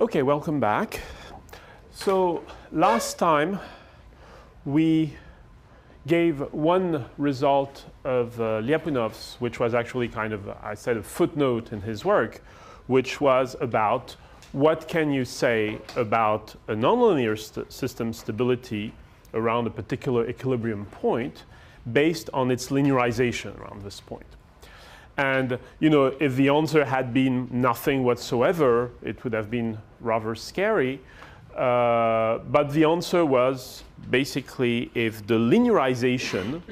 Okay, welcome back. So last time we gave one result of Lyapunov's, which was actually kind of, I said, a footnote in his work, which was about what can you say about a nonlinear system stability around a particular equilibrium point based on its linearization around this point. And you know, if the answer had been nothing whatsoever, it would have been rather scary. But the answer was basically if the linearization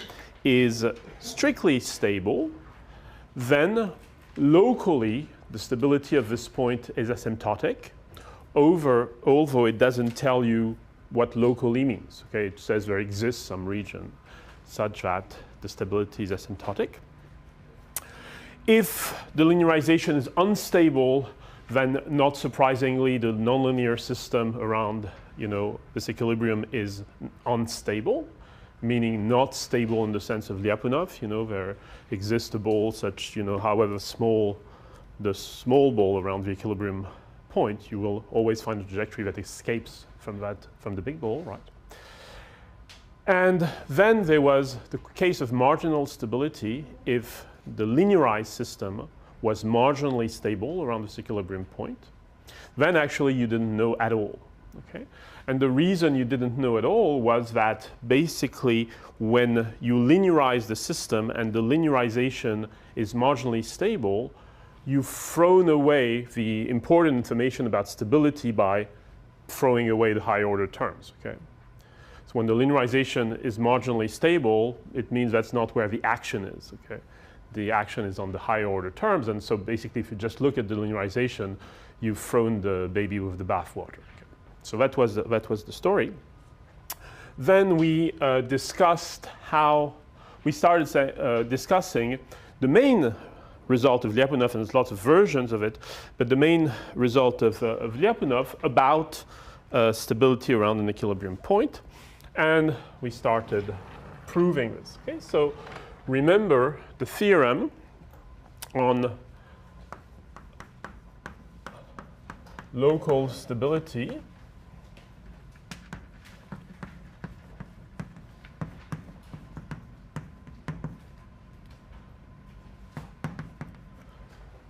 is strictly stable, then locally the stability of this point is asymptotic, although it doesn't tell you what locally means. Okay, it says there exists some region such that the stability is asymptotic. If the linearization is unstable, then not surprisingly, the nonlinear system around this equilibrium is unstable, meaning not stable in the sense of Lyapunov. There exists a ball such, however small the small ball around the equilibrium point, you will always find a trajectory that escapes from the big ball, right? And then there was the case of marginal stability if the linearized system was marginally stable around this equilibrium point, then actually you didn't know at all. Okay? And the reason you didn't know at all was that basically when you linearize the system and the linearization is marginally stable, you've thrown away the important information about stability by throwing away the higher order terms. Okay? So when the linearization is marginally stable, it means that's not where the action is. Okay? The action is on the higher order terms, and so basically if you just look at the linearization, you've thrown the baby with the bathwater. Okay. So that was the story. Then we discussed how we started discussing the main result of Lyapunov, and there's lots of versions of it, but the main result of Lyapunov about stability around an equilibrium point, and we started proving this. Okay, so remember the theorem on local stability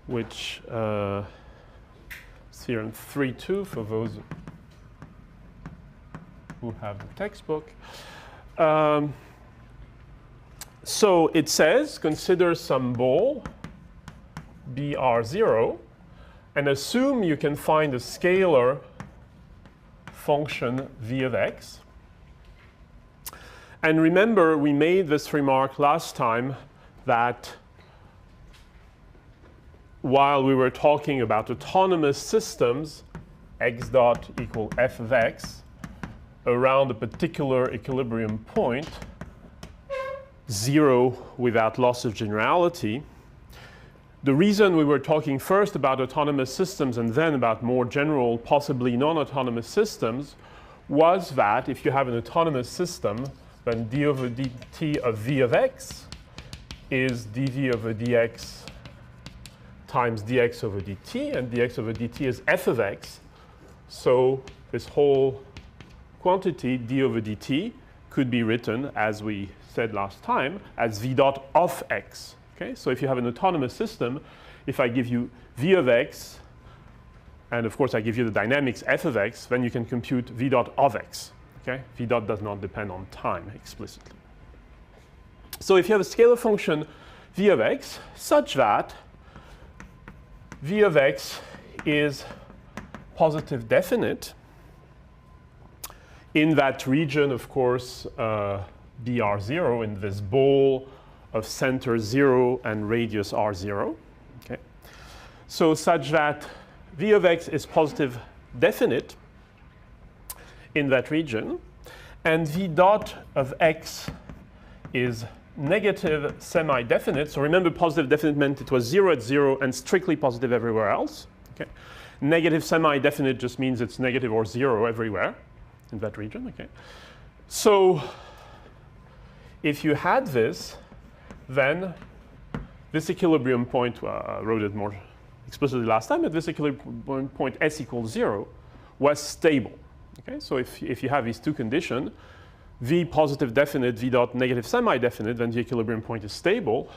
which is theorem 3.2 for those who have the textbook. So it says, consider some ball, BR0, and assume you can find a scalar function v of x. And remember, we made this remark last time that while we were talking about autonomous systems, x dot equal f of x, around a particular equilibrium point, 0 without loss of generality. The reason we were talking first about autonomous systems and then about more general, possibly non-autonomous systems, was that if you have an autonomous system, then d over dt of v of x is dv over dx times dx over dt, and dx over dt is f of x. So this whole quantity, d over dt, could be written, as we said last time, as v dot of x. Okay? So if you have an autonomous system, if I give you v of x, and of course I give you the dynamics f of x, then you can compute v dot of x. Okay? V dot does not depend on time explicitly. So if you have a scalar function v of x such that v of x is positive definite in that region, of course, BR0 in this ball of center 0 and radius R0. Okay? So such that v of x is positive definite in that region, and v dot of x is negative semi-definite. So remember, positive definite meant it was 0 at 0 and strictly positive everywhere else. Okay? Negative semi-definite just means it's negative or 0 everywhere in that region. Okay? So if you had this, then this equilibrium point, I wrote it more explicitly last time that this equilibrium point s equals 0 was stable. Okay, so if you have these two conditions, v positive definite, v dot negative semi-definite, then the equilibrium point is stable.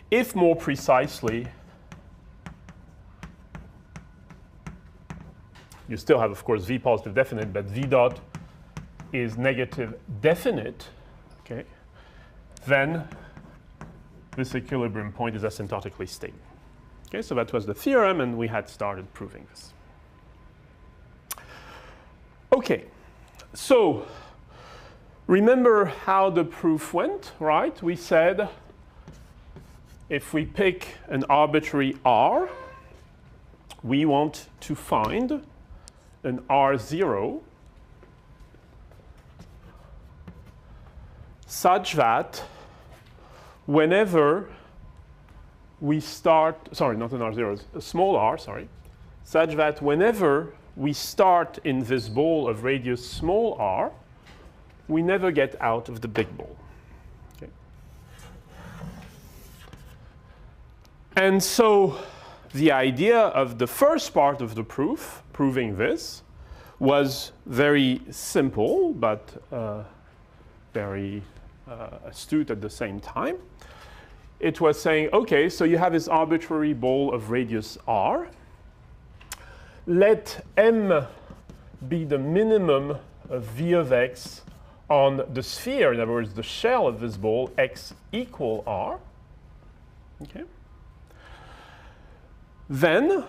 If more precisely, you still have, of course, v positive definite, but v dot is negative definite, okay, then this equilibrium point is asymptotically stable. Okay, so that was the theorem, and we had started proving this. Okay, so remember how the proof went, right? We said if we pick an arbitrary r, we want to find an R0 such that whenever we start, sorry, not an R0, a small r, sorry, such that whenever we start in this ball of radius small r, we never get out of the big ball. Okay. And so the idea of the first part of the proof, proving this, was very simple, but very astute at the same time. It was saying, okay, so you have this arbitrary ball of radius r. Let m be the minimum of v of x on the sphere, in other words, the shell of this ball, x equal r. Okay. Then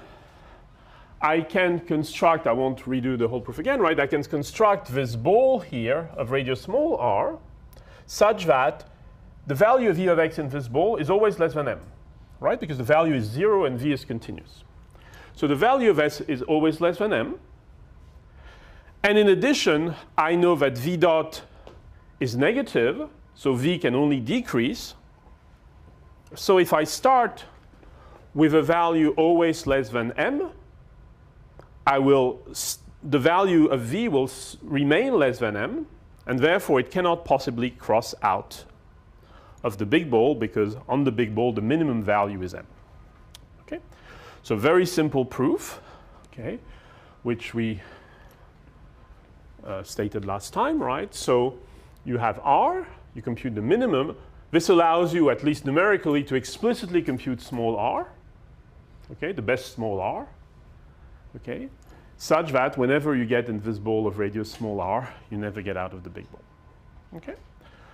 I can construct, I won't redo the whole proof again, right? I can construct this ball here of radius small r such that the value of v of x in this ball is always less than m, right? Because the value is 0 and v is continuous. So the value of s is always less than m. And in addition, I know that v dot is negative, so v can only decrease. So if I start with a value always less than m, the value of v will remain less than m, and therefore it cannot possibly cross out of the big ball, because on the big ball the minimum value is m. Okay? So very simple proof, okay, which we stated last time, right? So you have r, you compute the minimum. This allows you, at least numerically, to explicitly compute small r, okay, the best small r, okay, such that whenever you get in this ball of radius small r, you never get out of the big ball, okay?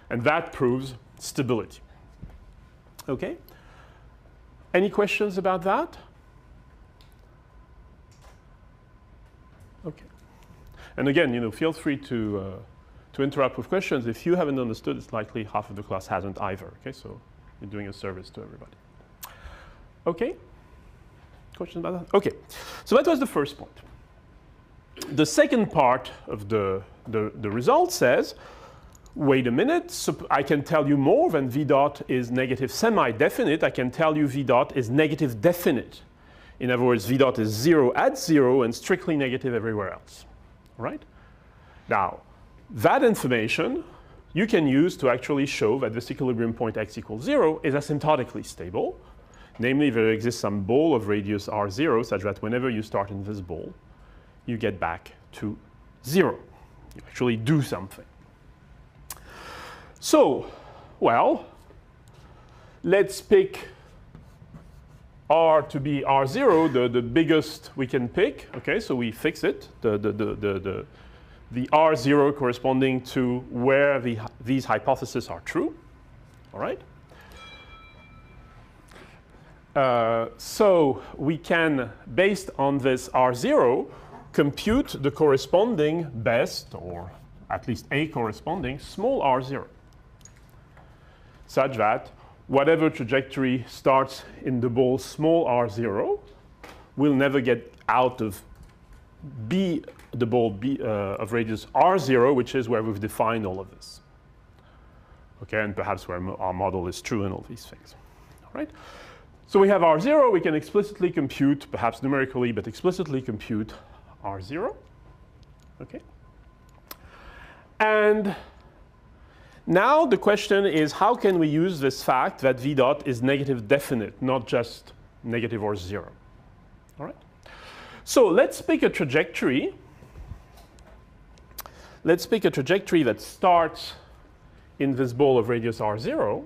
And that proves stability, okay? Any questions about that? Okay. And again, you know, feel free to interrupt with questions. If you haven't understood, it's likely half of the class hasn't either, okay? So you're doing a service to everybody. Okay? Questions about that? Okay. So that was the first point. The second part of the result says, wait a minute, so I can tell you more than v dot is negative semi-definite. I can tell you v dot is negative definite. In other words, v dot is 0 at 0 and strictly negative everywhere else. All right? Now, that information you can use to actually show that this equilibrium point x equals 0 is asymptotically stable. Namely, there exists some ball of radius r0 such that whenever you start in this ball, you get back to 0. You actually do something. So, well, let's pick r to be r0, the biggest we can pick. Okay, so we fix it. The r0 corresponding to where these hypotheses are true. All right. So we can, based on this r0, compute the corresponding best, or at least a corresponding small r0, such that whatever trajectory starts in the ball small r0 will never get out of the ball of radius r0, which is where we've defined all of this. Okay, and perhaps where our model is true and all these things. All right. So we have r0. We can explicitly compute, perhaps numerically, but explicitly compute r0. Okay. And now the question is, how can we use this fact that v dot is negative definite, not just negative or 0? All right. So let's pick a trajectory. Let's pick a trajectory that starts in this ball of radius r0.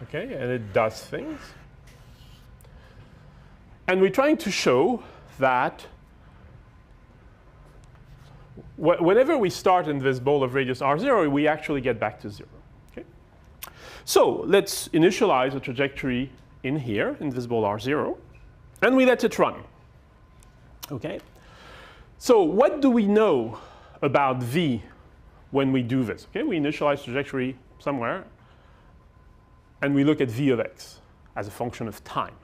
Okay, and it does things. And we're trying to show that whenever we start in this ball of radius r0, we actually get back to 0. Okay? So let's initialize a trajectory in here, in this ball r0, and we let it run. Okay? So what do we know about v when we do this? Okay, we initialize trajectory somewhere, and we look at v of x as a function of time.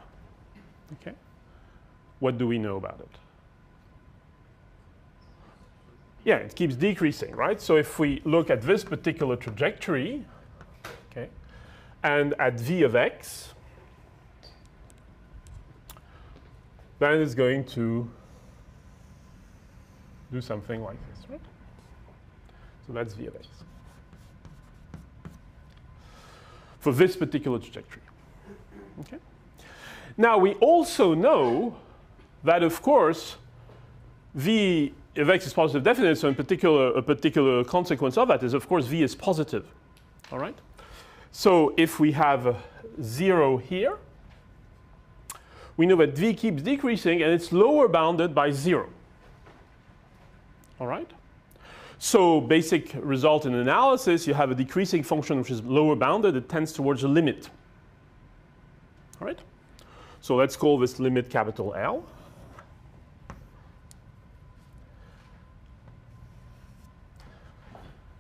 Okay? What do we know about it? Yeah, it keeps decreasing, right? So if we look at this particular trajectory, okay, and at v of x, then it's going to do something like this, right? So that's v of x for this particular trajectory. Okay. Now we also know that, of course, v of x is positive definite, so in particular, a particular consequence of that is, of course, v is positive. All right? So if we have 0 here, we know that v keeps decreasing, and it's lower bounded by 0. All right? So basic result in analysis, you have a decreasing function which is lower bounded. It tends towards a limit. All right? So let's call this limit capital L.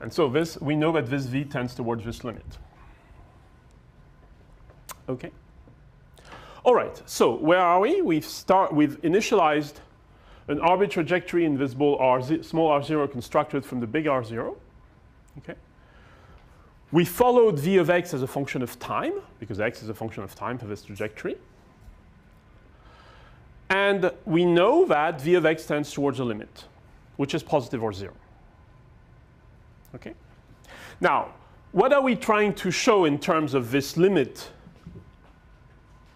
And so this, we know that this v tends towards this limit. Okay? All right, so where are we? We've initialized an arbitrary trajectory in this ball small r0 constructed from the big r0. Okay? We followed v of x as a function of time, because x is a function of time for this trajectory. And we know that v of x tends towards a limit, which is positive or 0. Okay? Now, what are we trying to show in terms of this limit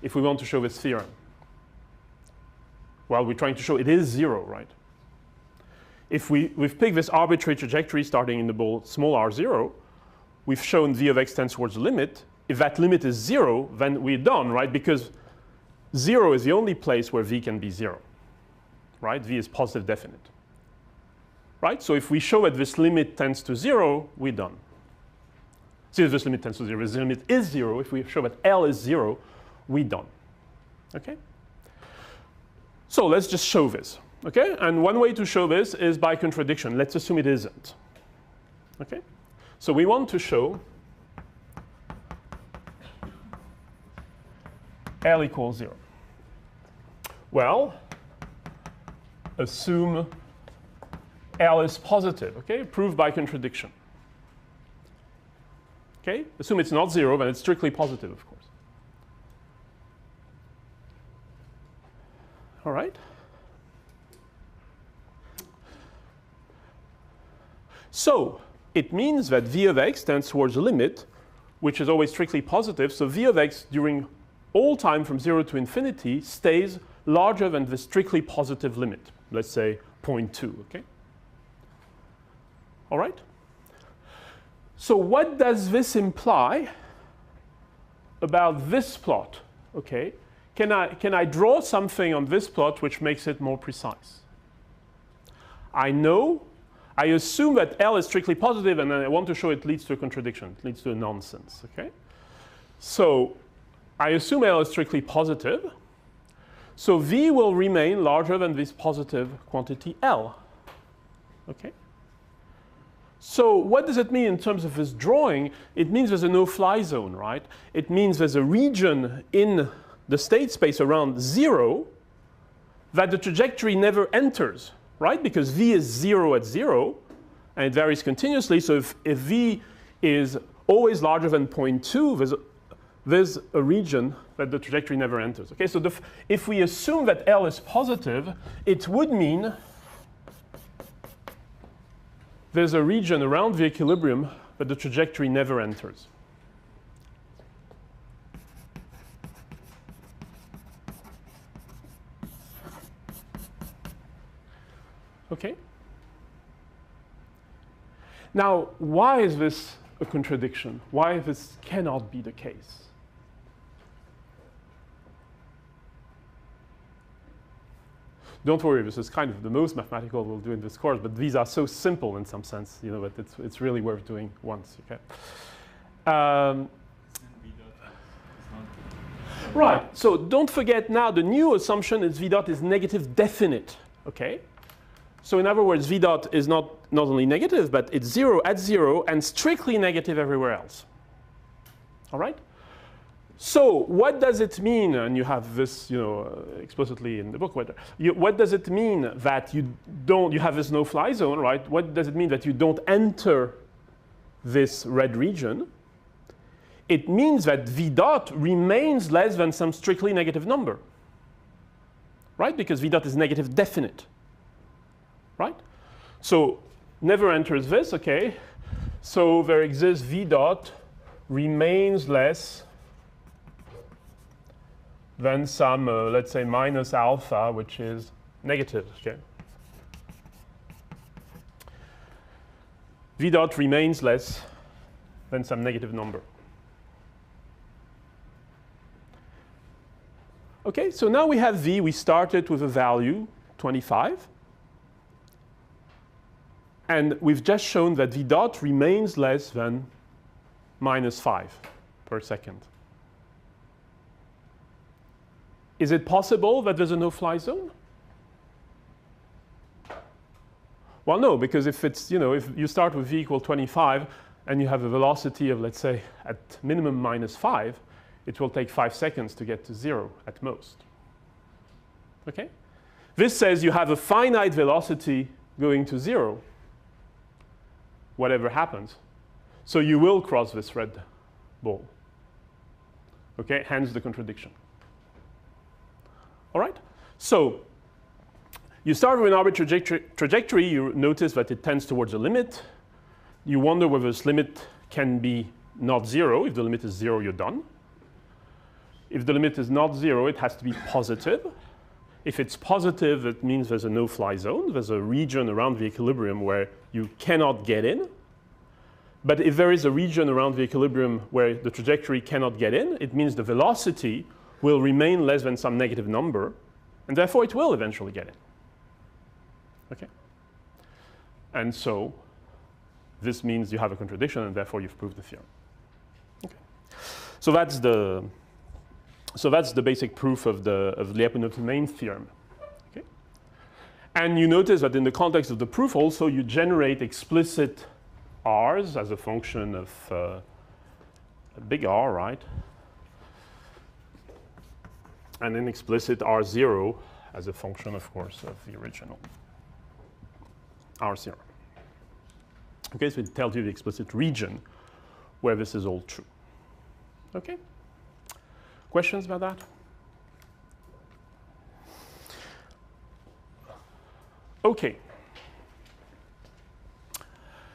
if we want to show this theorem? Well, we're trying to show it is 0, right? If we've picked this arbitrary trajectory starting in the ball small r0, we've shown v of x tends towards the limit. If that limit is 0, then we're done, right? Because 0 is the only place where v can be 0, right? V is positive definite. Right? So if we show that this limit tends to 0, we're done. See, if this limit tends to 0, this limit is 0. If we show that L is 0, we're done. Okay? So let's just show this. Okay? And one way to show this is by contradiction. Let's assume it isn't. Okay? So we want to show L equals 0. Well, assume L is positive, okay? Prove by contradiction. Okay? Assume it's not 0, then it's strictly positive, of course. All right? So it means that v of x tends towards a limit, which is always strictly positive. So v of x during all time from 0 to infinity stays larger than the strictly positive limit. Let's say 0.2, okay? All right? So what does this imply about this plot? Okay? Can I draw something on this plot which makes it more precise? I assume that L is strictly positive, and I want to show it leads to a contradiction. It leads to a nonsense, okay? So I assume L is strictly positive. So V will remain larger than this positive quantity L, okay? So what does it mean in terms of this drawing? It means there's a no-fly zone, right? It means there's a region in the state space around 0 that the trajectory never enters, right? Because V is 0 at 0, and it varies continuously. So if V is always larger than 0.2, there's a region that the trajectory never enters. Okay, so if we assume that L is positive, it would mean there's a region around the equilibrium that the trajectory never enters. Okay? Now, why is this a contradiction? Why this cannot be the case? Don't worry, this is kind of the most mathematical we'll do in this course, but these are so simple in some sense, you know, that it's really worth doing once, okay? Right, so don't forget now the new assumption is V dot is negative definite, okay? So in other words, V dot is not only negative, but it's 0 at 0 and strictly negative everywhere else. All right? So what does it mean, and you have this, you know, explicitly in the book, what does it mean that you have this no-fly zone, right? What does it mean that you don't enter this red region? It means that V dot remains less than some strictly negative number, right? Because V dot is negative definite, right? So never enters this, okay? So there exists V dot remains less than some, let's say, minus alpha, which is negative, okay? V dot remains less than some negative number. Okay, so now we have V. We started with a value, 25. And we've just shown that V dot remains less than minus 5 per second. Is it possible that there's a no-fly zone? Well, no, because if it's, you know, if you start with V equal 25 and you have a velocity of, let's say, at minimum minus 5, it will take 5 seconds to get to 0 at most. Okay? This says you have a finite velocity going to 0, whatever happens. So you will cross this red ball. Okay? Hence the contradiction. All right? So you start with an arbitrary trajectory. You notice that it tends towards a limit. You wonder whether this limit can be not 0. If the limit is 0, you're done. If the limit is not 0, it has to be positive. If it's positive, it means there's a no-fly zone. There's a region around the equilibrium where you cannot get in. But if there is a region around the equilibrium where the trajectory cannot get in, it means the velocity will remain less than some negative number, and therefore it will eventually get in. Okay? And so this means you have a contradiction, and therefore you've proved the theorem. Okay. So that's the basic proof of Lyapunov's main theorem. Okay? And you notice that in the context of the proof also you generate explicit r's as a function of a big R, right? And an explicit R0 as a function, of course, of the original R0. Okay, so it tells you the explicit region where this is all true. Okay? Questions about that? Okay.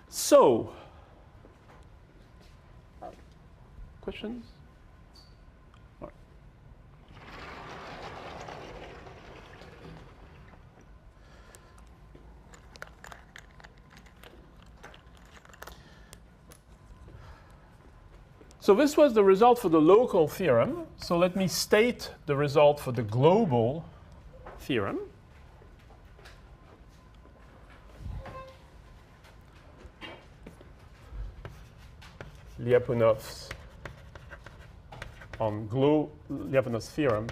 So, questions? All right. So this was the result for the local theorem. So let me state the result for the global theorem. Lyapunov's Lyapunov's theorem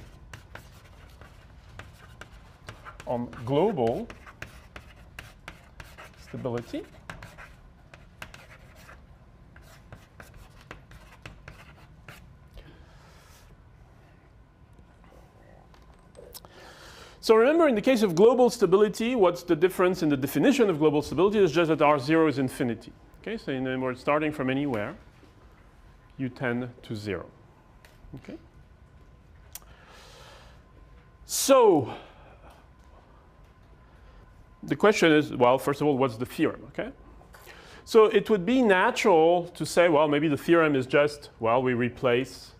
on global stability. So remember, in the case of global stability, what's the difference in the definition of global stability? It's just that R0 is infinity. Okay, so in other words, starting from anywhere, you tend to 0. Okay. So the question is, well, first of all, what's the theorem? Okay. So it would be natural to say, well, maybe the theorem is just, well, we replace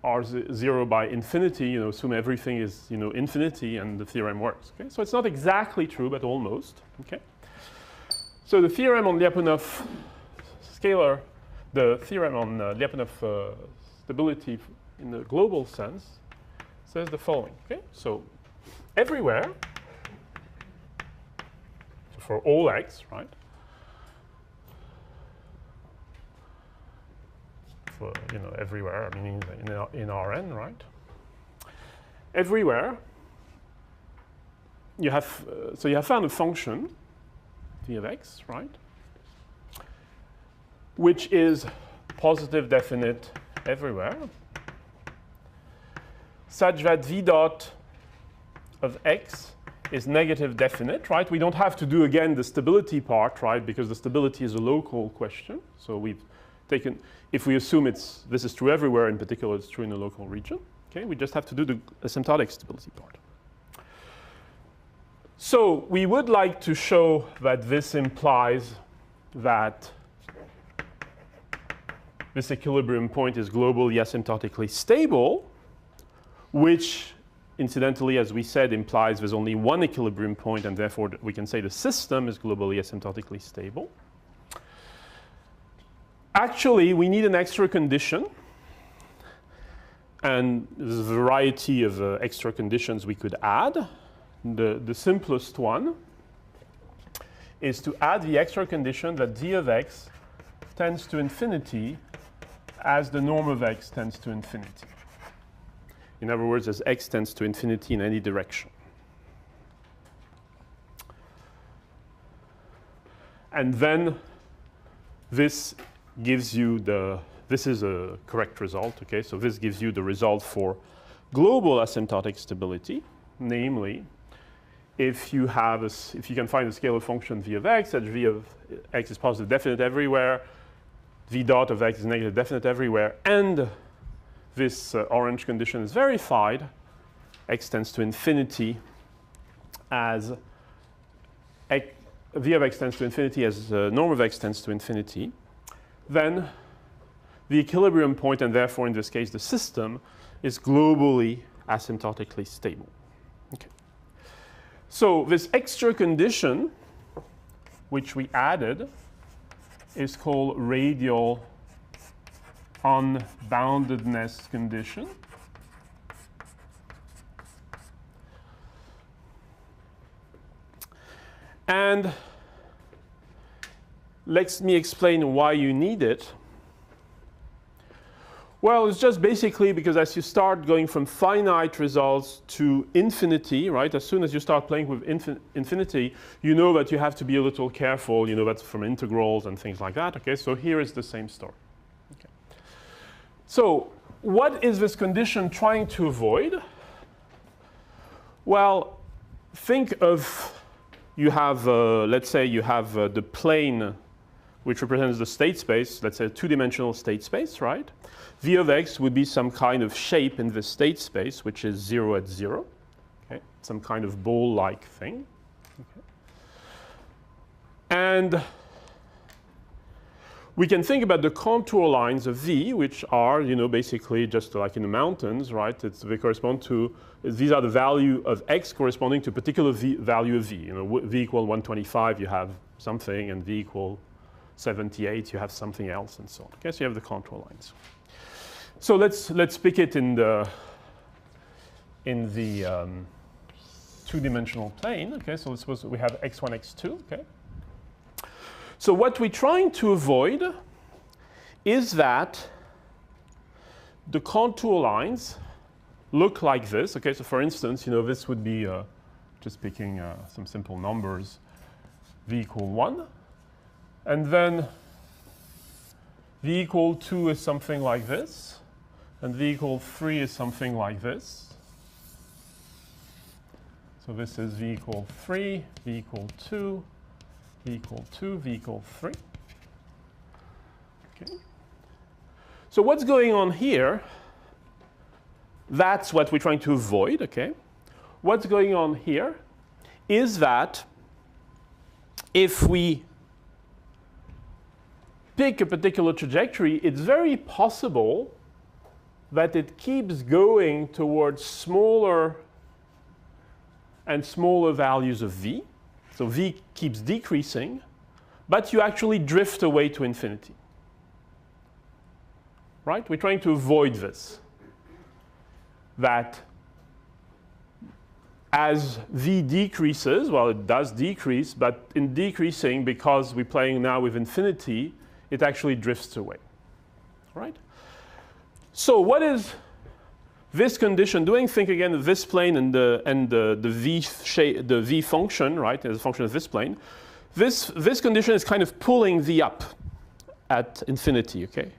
R0 by infinity, assume everything is, infinity, and the theorem works. Okay? So it's not exactly true, but almost. Okay? So the theorem on Lyapunov scalar, the theorem on Lyapunov stability in the global sense says the following. Okay? So everywhere, so for all x, right? For, everywhere, I mean in Rn, right? Everywhere, you have so you have found a function v of x, right? Which is positive definite everywhere, such that v dot of x is negative definite, right? We don't have to do again the stability part, right? Because the stability is a local question. So we've taken, if we assume this is true everywhere, in particular it's true in a local region, okay? We just have to do the asymptotic stability part. So we would like to show that this implies that this equilibrium point is globally asymptotically stable, which incidentally, as we said, implies there's only one equilibrium point, and therefore we can say the system is globally asymptotically stable. Actually, we need an extra condition, and there's a variety of extra conditions we could add. The simplest one is to add the extra condition that d of x tends to infinity as the norm of x tends to infinity. In other words, as x tends to infinity in any direction. And then this gives you this is a correct result, okay? So this gives you the result for global asymptotic stability, namely, if you can find a scalar function v of x, that v of x is positive definite everywhere, v dot of x is negative definite everywhere, and this orange condition is verified, x tends to infinity as v of x tends to infinity as norm of x tends to infinity, then the equilibrium point, and therefore in this case the system, is globally asymptotically stable. Okay. So this extra condition, which we added, is called radial unboundedness condition. And let me explain why you need it. Well, it's just basically because as you start going from finite results to infinity, right, as soon as you start playing with infinity, you know that you have to be a little careful, that's from integrals and things like that, okay? So here is the same story. Okay. So what is this condition trying to avoid? Well, think of, you have, let's say you have the plane which represents the state space, let's say a two-dimensional state space, right? V of x would be some kind of shape in the state space, which is 0 at 0, okay? Some kind of ball-like thing. Okay. And we can think about the contour lines of V, which are, basically just like in the mountains, right? They correspond to, these are the value of x corresponding to a particular value of V. V equal 125, you have something, and V equal 78, you have something else, and so on. Okay, so you have the contour lines. So let's pick it in the two-dimensional plane. Okay, so suppose we have x1, x2. Okay. So what we're trying to avoid is that the contour lines look like this. Okay, so for instance, this would be just picking some simple numbers, v equal 1, and then v equal 2 is something like this, and v equal 3 is something like this. So this is v equal 3, v equal 2, v equal 2, v equal 3. Okay. So what's going on here? That's what we're trying to avoid, okay? What's going on here is that if we pick a particular trajectory, it's very possible that it keeps going towards smaller and smaller values of v. So v keeps decreasing, but you actually drift away to infinity. Right? We're trying to avoid this. That as v decreases, well, it does decrease, but in decreasing, because we're playing now with infinity, it actually drifts away. Right? So what is this condition doing? Think again of this plane and the v shape, the v function, right, as a function of this plane. This condition is kind of pulling v up at infinity. Okay,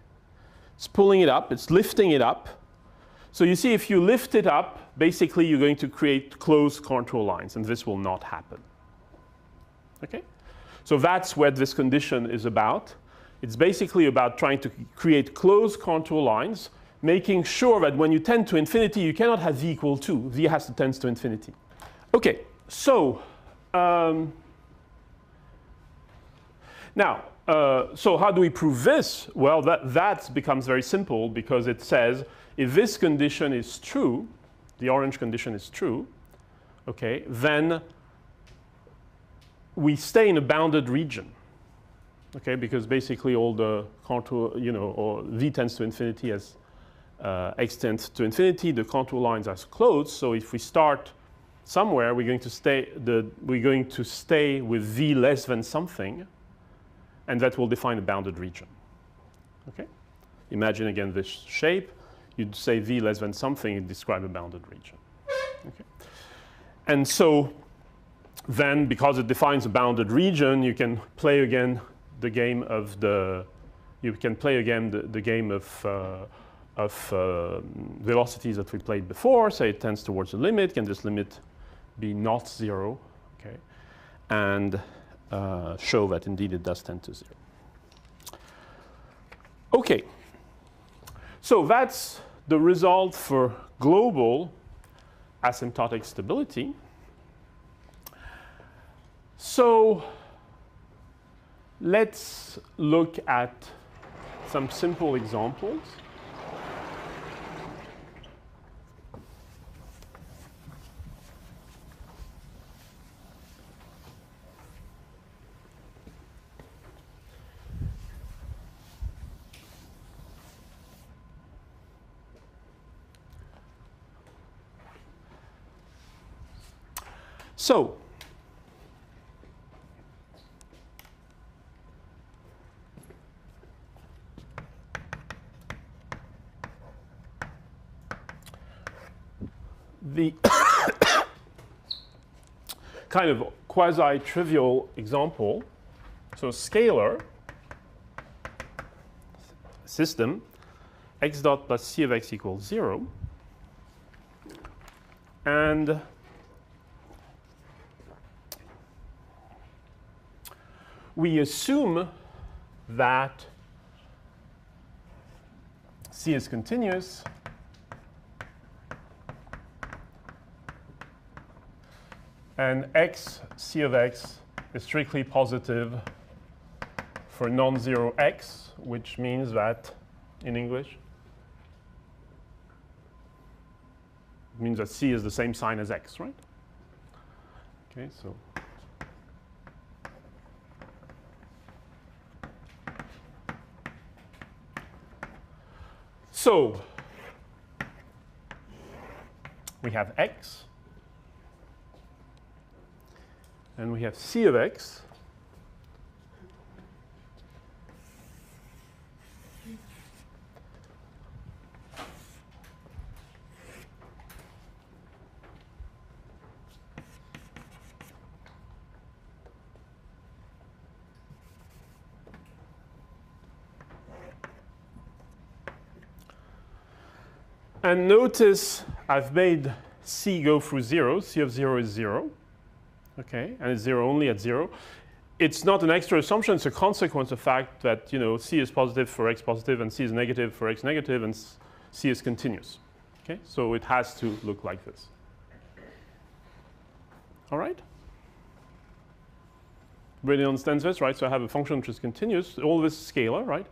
it's pulling it up. It's lifting it up. So you see, if you lift it up, basically you're going to create closed contour lines, and this will not happen. Okay, so that's what this condition is about. It's basically about trying to create closed contour lines, making sure that when you tend to infinity, you cannot have v equal 2. V has to tend to infinity. Okay, so now, so how do we prove this? Well, that becomes very simple, because it says if this condition is true, the orange condition is true, okay, then we stay in a bounded region. Okay, because basically all the contour, or v tends to infinity as x tends to infinity, the contour lines are closed. So if we start somewhere, we're going to stay with v less than something, and that will define a bounded region. Okay, imagine again this shape. You'd say v less than something, it describes a bounded region. Okay, and so then, because it defines a bounded region, you can play again the game of the game of velocities that we played before. Say it tends towards the limit. Can this limit be not 0? Okay, and show that indeed it does tend to 0. Okay, so that's the result for global asymptotic stability. So let's look at some simple examples. So the kind of quasi-trivial example, so scalar system, x dot plus c of x equals 0, and we assume that c is continuous and c of x is strictly positive for non-zero x, which means that, in English, it means that c is the same sign as x, right? Okay, so we have x, and we have c of x, and notice I've made c go through 0. C of 0 is 0. Okay, and it's 0 only at 0. It's not an extra assumption. It's a consequence of the fact that c is positive for x positive, and c is negative for x negative, and c is continuous. Okay, so it has to look like this. All right? Everybody understands this, right? So I have a function which is continuous. All this is scalar, right?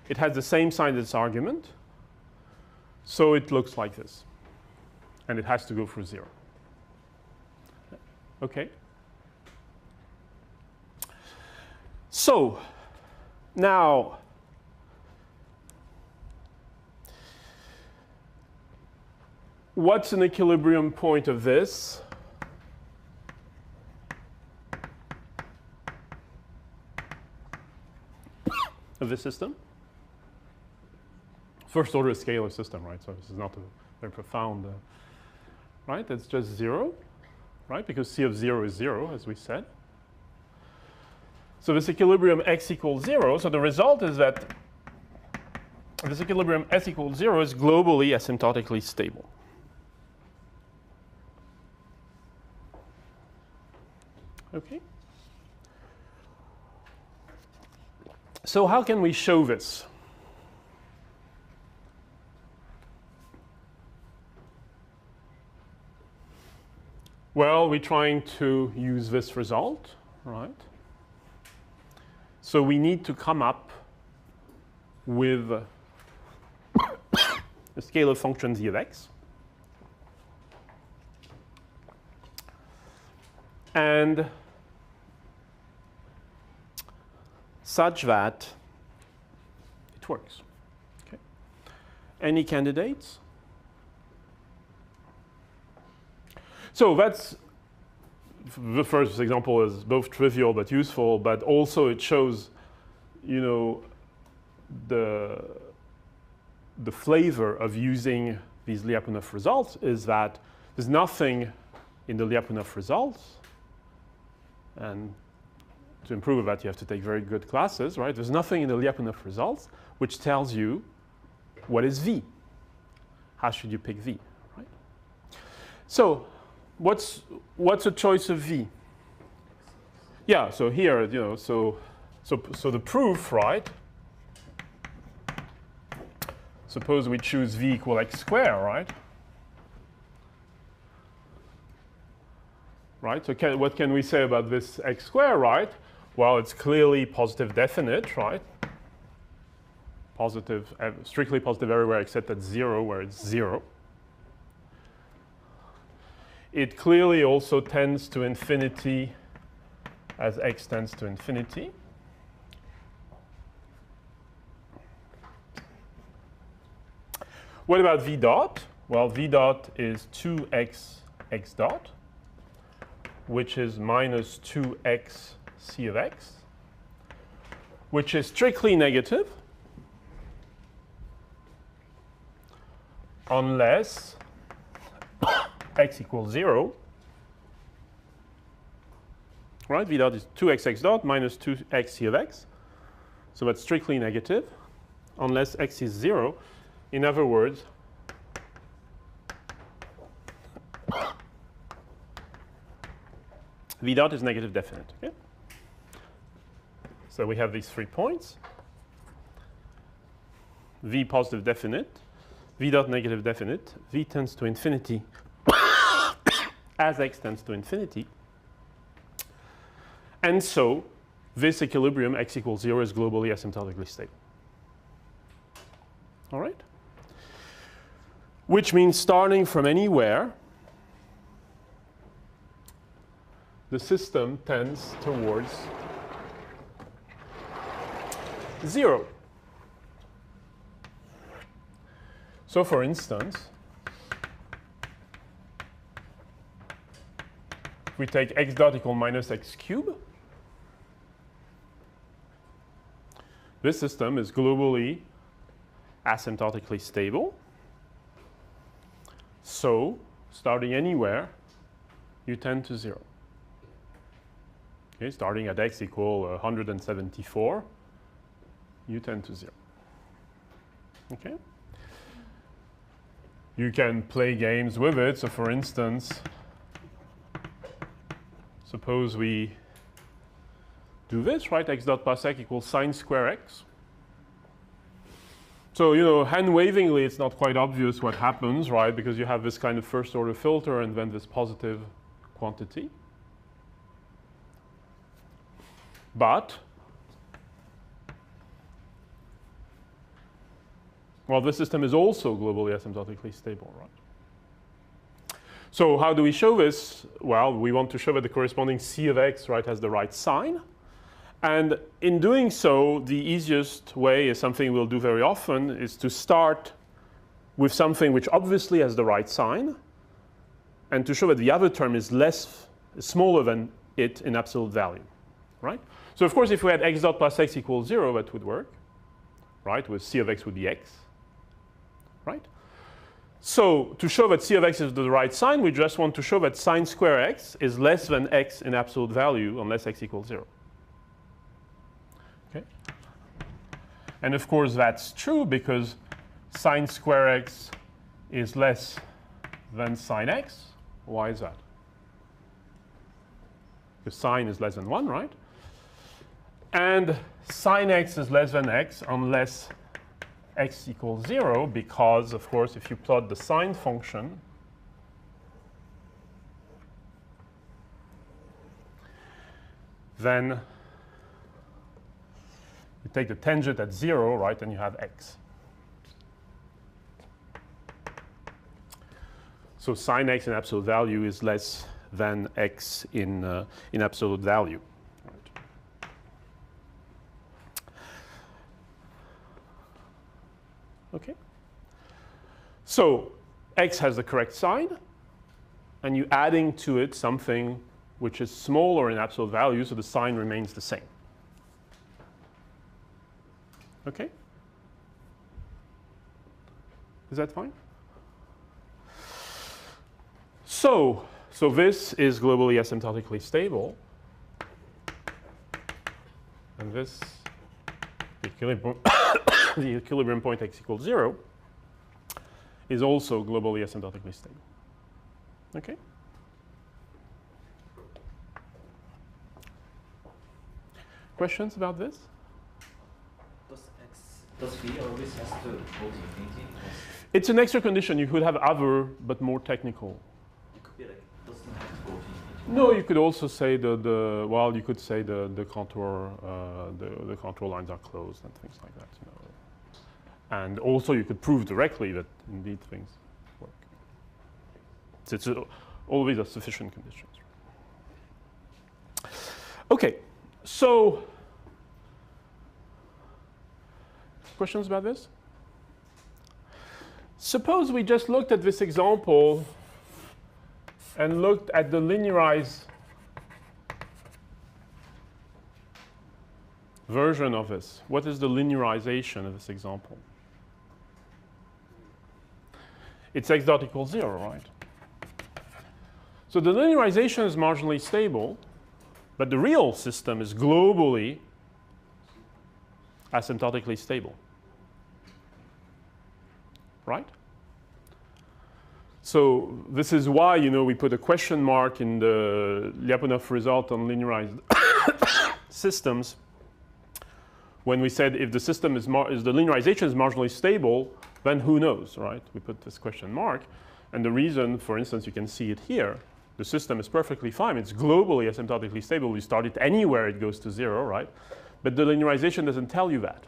It has the same sign as its argument. So it looks like this. And it has to go through 0. Okay? So now, what's an equilibrium point of this? Of this system? First order scalar system, right? So this is not a very profound, right? It's just 0, right? Because C of 0 is 0, as we said. So this equilibrium x equals 0. So the result is that this equilibrium s equals 0 is globally asymptotically stable. Okay? So how can we show this? Well, we're trying to use this result, right? So we need to come up with a scalar function z of x. And such that it works. Okay. Any candidates? So that's the first example is both trivial but useful, but also it shows, you know, the flavor of using these Lyapunov results is that there's nothing in the Lyapunov results, and to improve that you have to take very good classes, right? There's nothing in the Lyapunov results which tells you what is V. How should you pick V, right? So what's a choice of V? Yeah, so here, you know, so the proof, right? Suppose we choose V equal x squared, right? Right, so what can we say about this x squared, right? Well, it's clearly positive definite, right? Positive, strictly positive everywhere except at 0, where it's 0. It clearly also tends to infinity as x tends to infinity. What about v dot? Well, v dot is 2x x dot, which is minus 2x c of x, which is strictly negative unless x equals 0. Right, v dot is 2x x dot minus 2x c of x. So that's strictly negative unless x is 0. In other words, v dot is negative definite. Okay? So we have these 3 points. V positive definite, v dot negative definite, v tends to infinity as x tends to infinity. And so this equilibrium x equals 0 is globally asymptotically stable. All right? Which means starting from anywhere, the system tends towards 0. So for instance, if we take x dot equal minus x cubed, this system is globally asymptotically stable. So starting anywhere, you tend to 0. Okay, starting at x equal 174, you tend to 0. Okay? You can play games with it. So for instance, suppose we do this, right? X dot plus x equals sine square x. So, you know, hand-wavingly, it's not quite obvious what happens, right? Because you have this kind of first-order filter and then this positive quantity. But, Well, this system is also globally asymptotically stable, right? So how do we show this? Well, we want to show that the corresponding C of x, right, has the right sign. And in doing so, the easiest way is something we'll do very often, is to start with something which obviously has the right sign, and to show that the other term is smaller than it in absolute value, right? So of course, if we had x dot plus x equals 0, that would work, right? With C of x would be x, right? So to show that C of x is the right sign, we just want to show that sine square x is less than x in absolute value unless x equals 0. Okay? And of course, that's true because sine square x is less than sine x. Why is that? Because sine is less than 1, right? And sine x is less than x unless x equals 0, because, of course, if you plot the sine function, then you take the tangent at 0, right, and you have x. So sine x in absolute value is less than x in absolute value. Right. Okay. So x has the correct sign, and you're adding to it something which is smaller in absolute value, so the sign remains the same. Okay? Is that fine? So this is globally asymptotically stable, and this, the equilibrium point x equals 0, is also globally asymptotically stable. Okay? Questions about this? Does V always has to go to infinity? It's an extra condition. You could have other, but more technical. It could be like, doesn't have to go to infinity. No, you could also say well, you could say the contour lines are closed and things like that. You know. And also, you could prove directly that indeed things work. So it's always a sufficient conditions. Okay, so questions about this? Suppose we just looked at this example and looked at the linearized version of this. What is the linearization of this example? It's x dot equals 0, right? So the linearization is marginally stable, but the real system is globally asymptotically stable. Right? So this is why, you know, we put a question mark in the Lyapunov result on linearized systems when we said if the system is the linearization is marginally stable, then who knows, right? We put this question mark. And the reason, for instance, you can see it here. The system is perfectly fine. It's globally asymptotically stable. We start it anywhere, it goes to 0, right? But the linearization doesn't tell you that.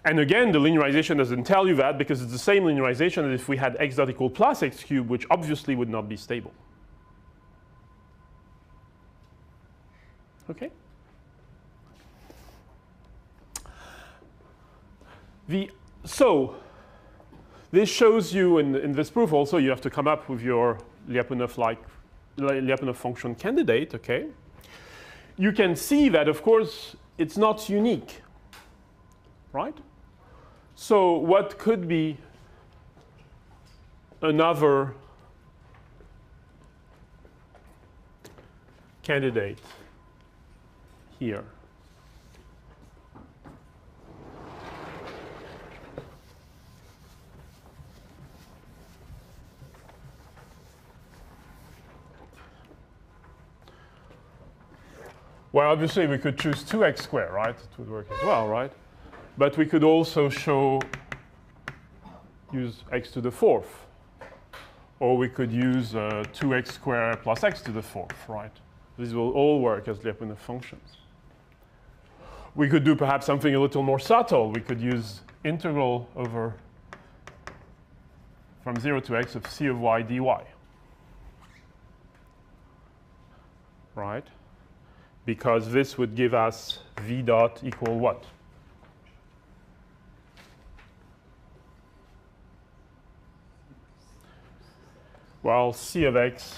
And again, the linearization doesn't tell you that because it's the same linearization as if we had x dot equal plus x cubed, which obviously would not be stable. Okay? So this shows you in this proof also you have to come up with your Lyapunov function candidate, okay? You can see that, of course, it's not unique, right? So what could be another candidate here? Well, obviously, we could choose 2x squared, right? It would work as well, right? But we could also use x to the 4th. Or we could use 2x squared plus x to the 4th, right? These will all work as Lyapunov functions. we could do perhaps something a little more subtle. We could use integral over from 0 to x of c of y dy. Right? Because this would give us v dot equal what? Well, c of x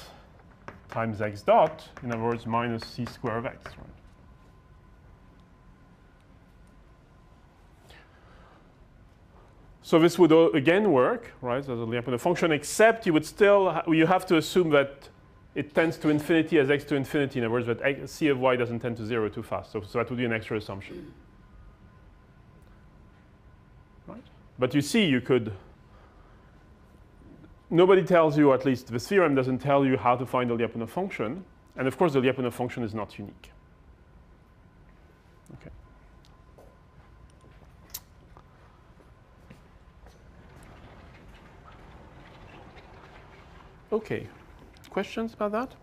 times x dot, in other words, minus c square of x. Right? So this would again work, right, as a Lyapunov function, except you would still you have to assume that it tends to infinity as x to infinity. In other words, that c of y doesn't tend to 0 too fast. So that would be an extra assumption. Right? But you see, you could. Nobody tells you, at least the theorem doesn't tell you how to find the Lyapunov function. And of course, the Lyapunov function is not unique. Okay. Okay. Questions about that?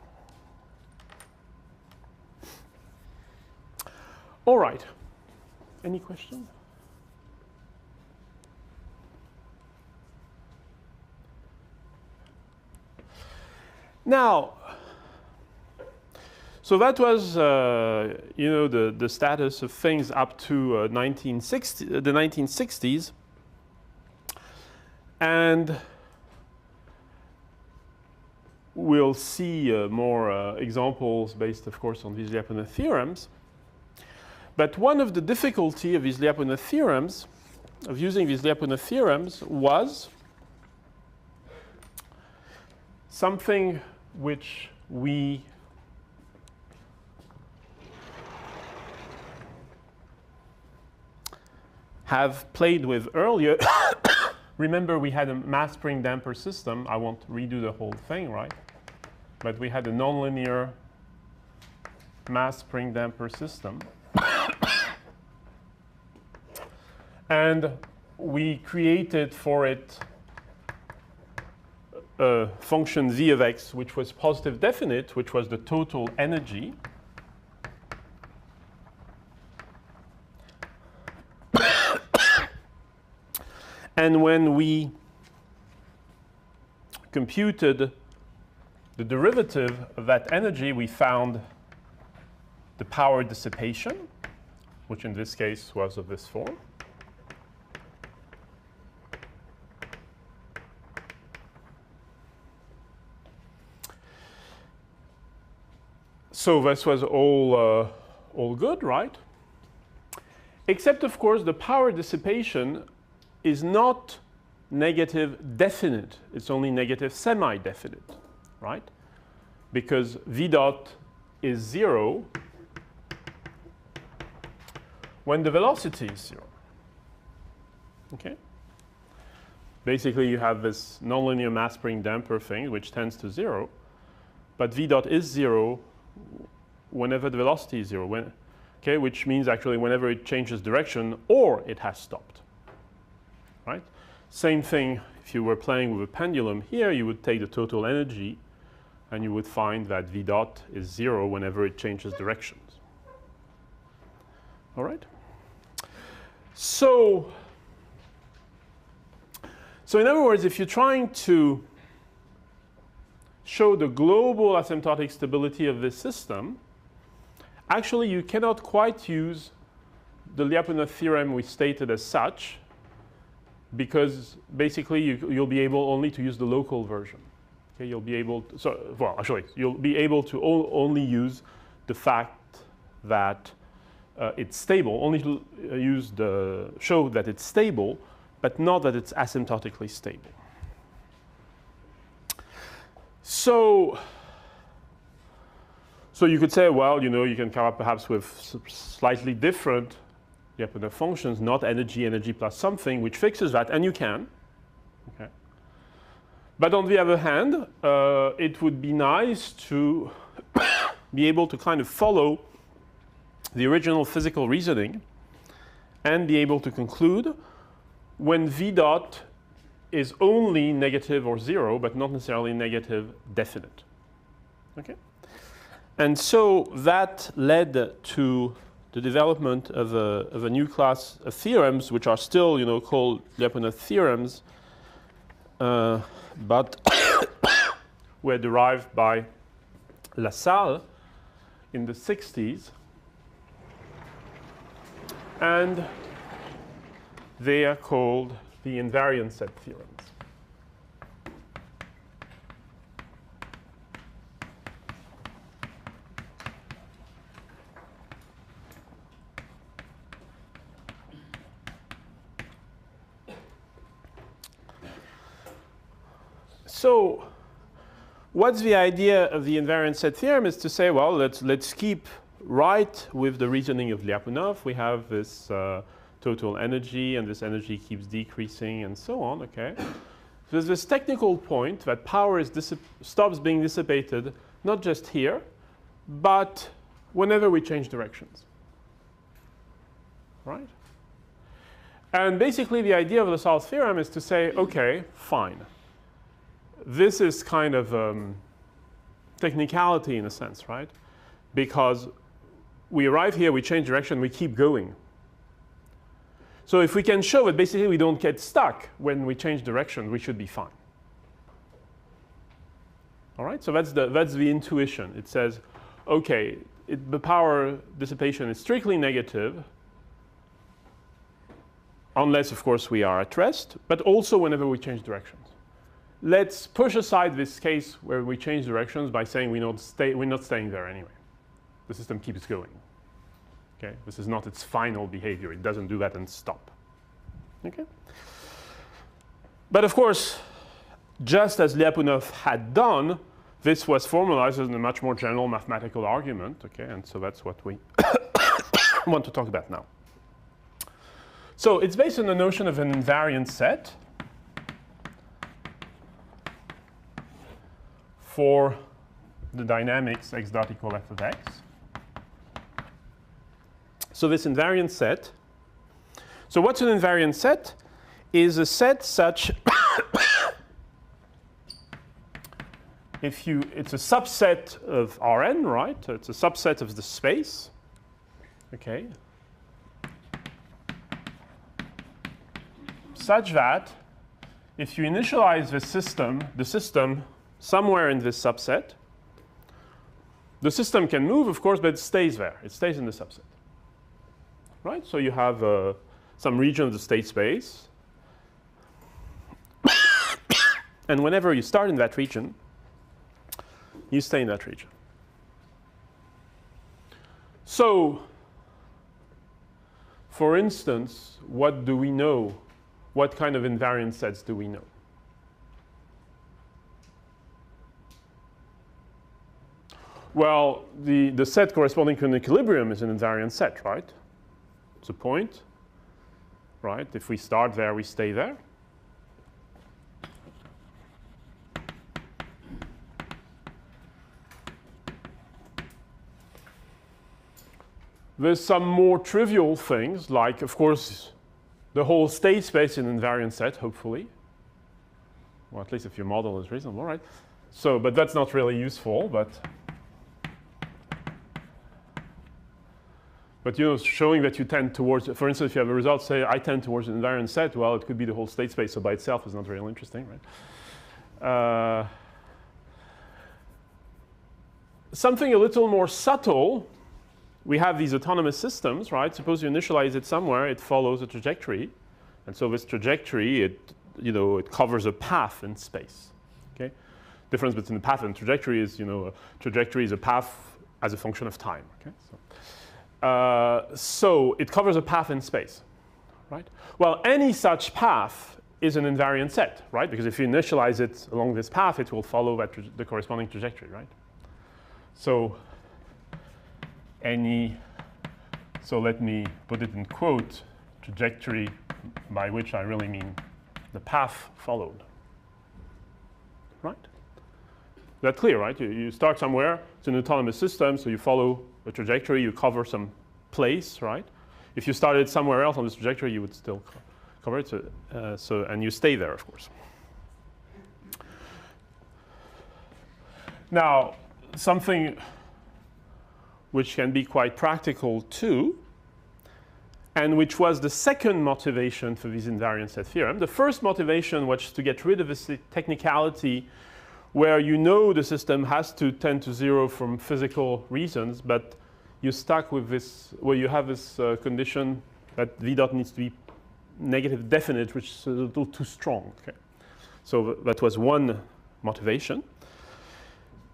All right. Any questions? Now, so that was, you know, the status of things up to the 1960s. And we'll see more examples based, of course, on these Lyapunov theorems. But one of the difficulty of these Lyapunov theorems, of using these Lyapunov theorems, was something which we have played with earlier. Remember, we had a mass spring damper system. I won't redo the whole thing, right? But we had a nonlinear mass spring damper system. And we created for it a function v of x, which was positive definite, which was the total energy. And when we computed the derivative of that energy, we found the power dissipation, which in this case was of this form. So this was all good, right? Except, of course, the power dissipation is not negative definite. It's only negative semi-definite, right? Because v dot is 0 when the velocity is 0. Okay? Basically, you have this nonlinear mass spring damper thing, which tends to 0. But v dot is 0 whenever the velocity is 0, okay, which means actually whenever it changes direction or it has stopped. Right? Same thing if you were playing with a pendulum here, you would take the total energy and you would find that v dot is 0 whenever it changes directions. All right? So in other words, if you're trying to show the global asymptotic stability of this system, actually you cannot quite use the Lyapunov theorem we stated as such, because basically you'll be able only to use the local version. Okay, you'll be able to, well, actually, you'll be able to only use the fact that it's stable, only to use show that it's stable, but not that it's asymptotically stable. So you could say, well, you know, you can come up perhaps with slightly different Lyapunov functions, not energy plus something, which fixes that, and you can. Okay. But on the other hand, it would be nice to be able to kind of follow the original physical reasoning and be able to conclude when v dot is only negative or 0, but not necessarily negative definite. Okay? And so that led to the the development of a new class of theorems, which are still, called Lyapunov theorems, but were derived by Lassalle in the 60s. And they are called the invariant set theorems. So what's the idea of the invariant set theorem is to say, well, let's keep right with the reasoning of Lyapunov. We have this total energy, and this energy keeps decreasing, and so on. Okay, there's this technical point that power stops being dissipated, not just here, but whenever we change directions. Right? And basically, the idea of Lassalle's theorem is to say, okay, fine. This is kind of technicality in a sense, right? Because we arrive here, we change direction, we keep going. So if we can show that basically we don't get stuck when we change direction, we should be fine. All right, so that's the intuition. It says, okay, the power dissipation is strictly negative, unless, of course, we are at rest, but also whenever we change directions. Let's push aside this case where we change directions by saying we're not staying there anyway. The system keeps going. Okay? This is not its final behavior. It doesn't do that and stop. Okay? But of course, just as Lyapunov had done, this was formalized in a much more general mathematical argument. Okay? And so that's what we want to talk about now. So it's based on the notion of an invariant set for the dynamics x dot equal f of x. So this invariant set. So what's an invariant set? Is a set such it's a subset of Rn, right? It's a subset of the space. Okay. Such that if you initialize the system somewhere in this subset, the system can move, of course, but it stays there. It stays in the subset. Right? So you have some region of the state space. And whenever you start in that region, you stay in that region. So, for instance, what do we know? What kind of invariant sets do we know? Well, the set corresponding to an equilibrium is an invariant set, right? It's a point, right? If we start there, we stay there. There's some more trivial things, like, of course, the whole state space is an invariant set, hopefully. Or at least if your model is reasonable, right? So, but that's not really useful, but showing that you tend towards, for instance, if you have a result, say, I tend towards an invariant set, well, it could be the whole state space, so by itself is not really interesting, right? Something a little more subtle, we have these autonomous systems, right? Suppose you initialize it somewhere, it follows a trajectory. And so this trajectory, it covers a path in space, okay? Difference between the path and trajectory is, a trajectory is a path as a function of time, okay? So it covers a path in space, right? Well, any such path is an invariant set, right? Because if you initialize it along this path, it will follow the corresponding trajectory, right? So so let me put it in quote, trajectory, by which I really mean the path followed, right? That's clear, right? You start somewhere, it's an autonomous system, so you follow a trajectory, you cover some place, right? If you started somewhere else on this trajectory, you would still cover it, and you stay there, of course. Now, something which can be quite practical too and which was the second motivation for this invariant set theorem. The first motivation was to get rid of this technicality where you know the system has to tend to zero from physical reasons, but you're stuck with this, where you have this condition that v dot needs to be negative definite, which is a little too strong. Okay. So that was one motivation.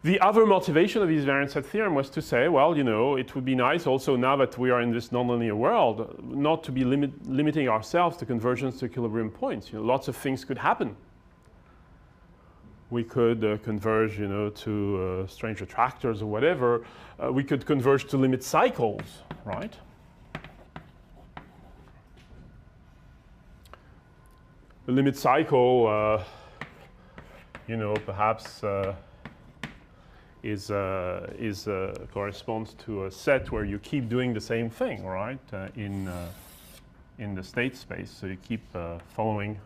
The other motivation of this invariant set theorem was to say, well, you know, it would be nice also now that we are in this nonlinear world, not to be limiting ourselves to convergence to equilibrium points. You know, lots of things could happen. We could converge, you know, to strange attractors or whatever. We could converge to limit cycles, right? The limit cycle, you know, perhaps corresponds to a set where you keep doing the same thing, right? In the state space, so you keep following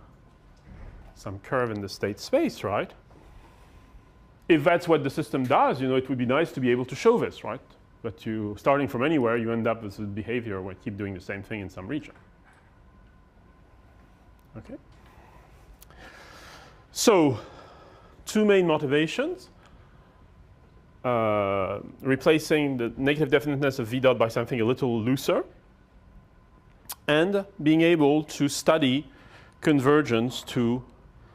some curve in the state space, right? If that's what the system does, you know, it would be nice to be able to show this, right? But you, starting from anywhere, you end up with this behavior where you keep doing the same thing in some region. Okay. So, two main motivations. Replacing the negative definiteness of v dot by something a little looser, and being able to study convergence to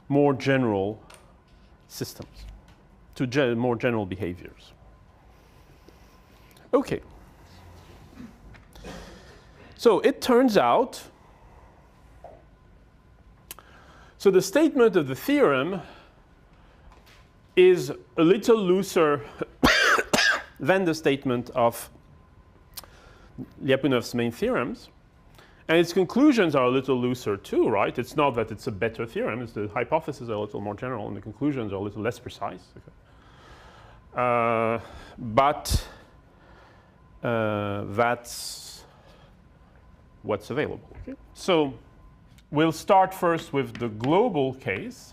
more general systems, to more general behaviors. Okay. So it turns out, so the statement of the theorem is a little looser than the statement of Lyapunov's main theorems. And its conclusions are a little looser too, right? It's not that it's a better theorem, it's the hypotheses are a little more general and the conclusions are a little less precise. Okay. But that's what's available. Okay? So we'll start first with the global case.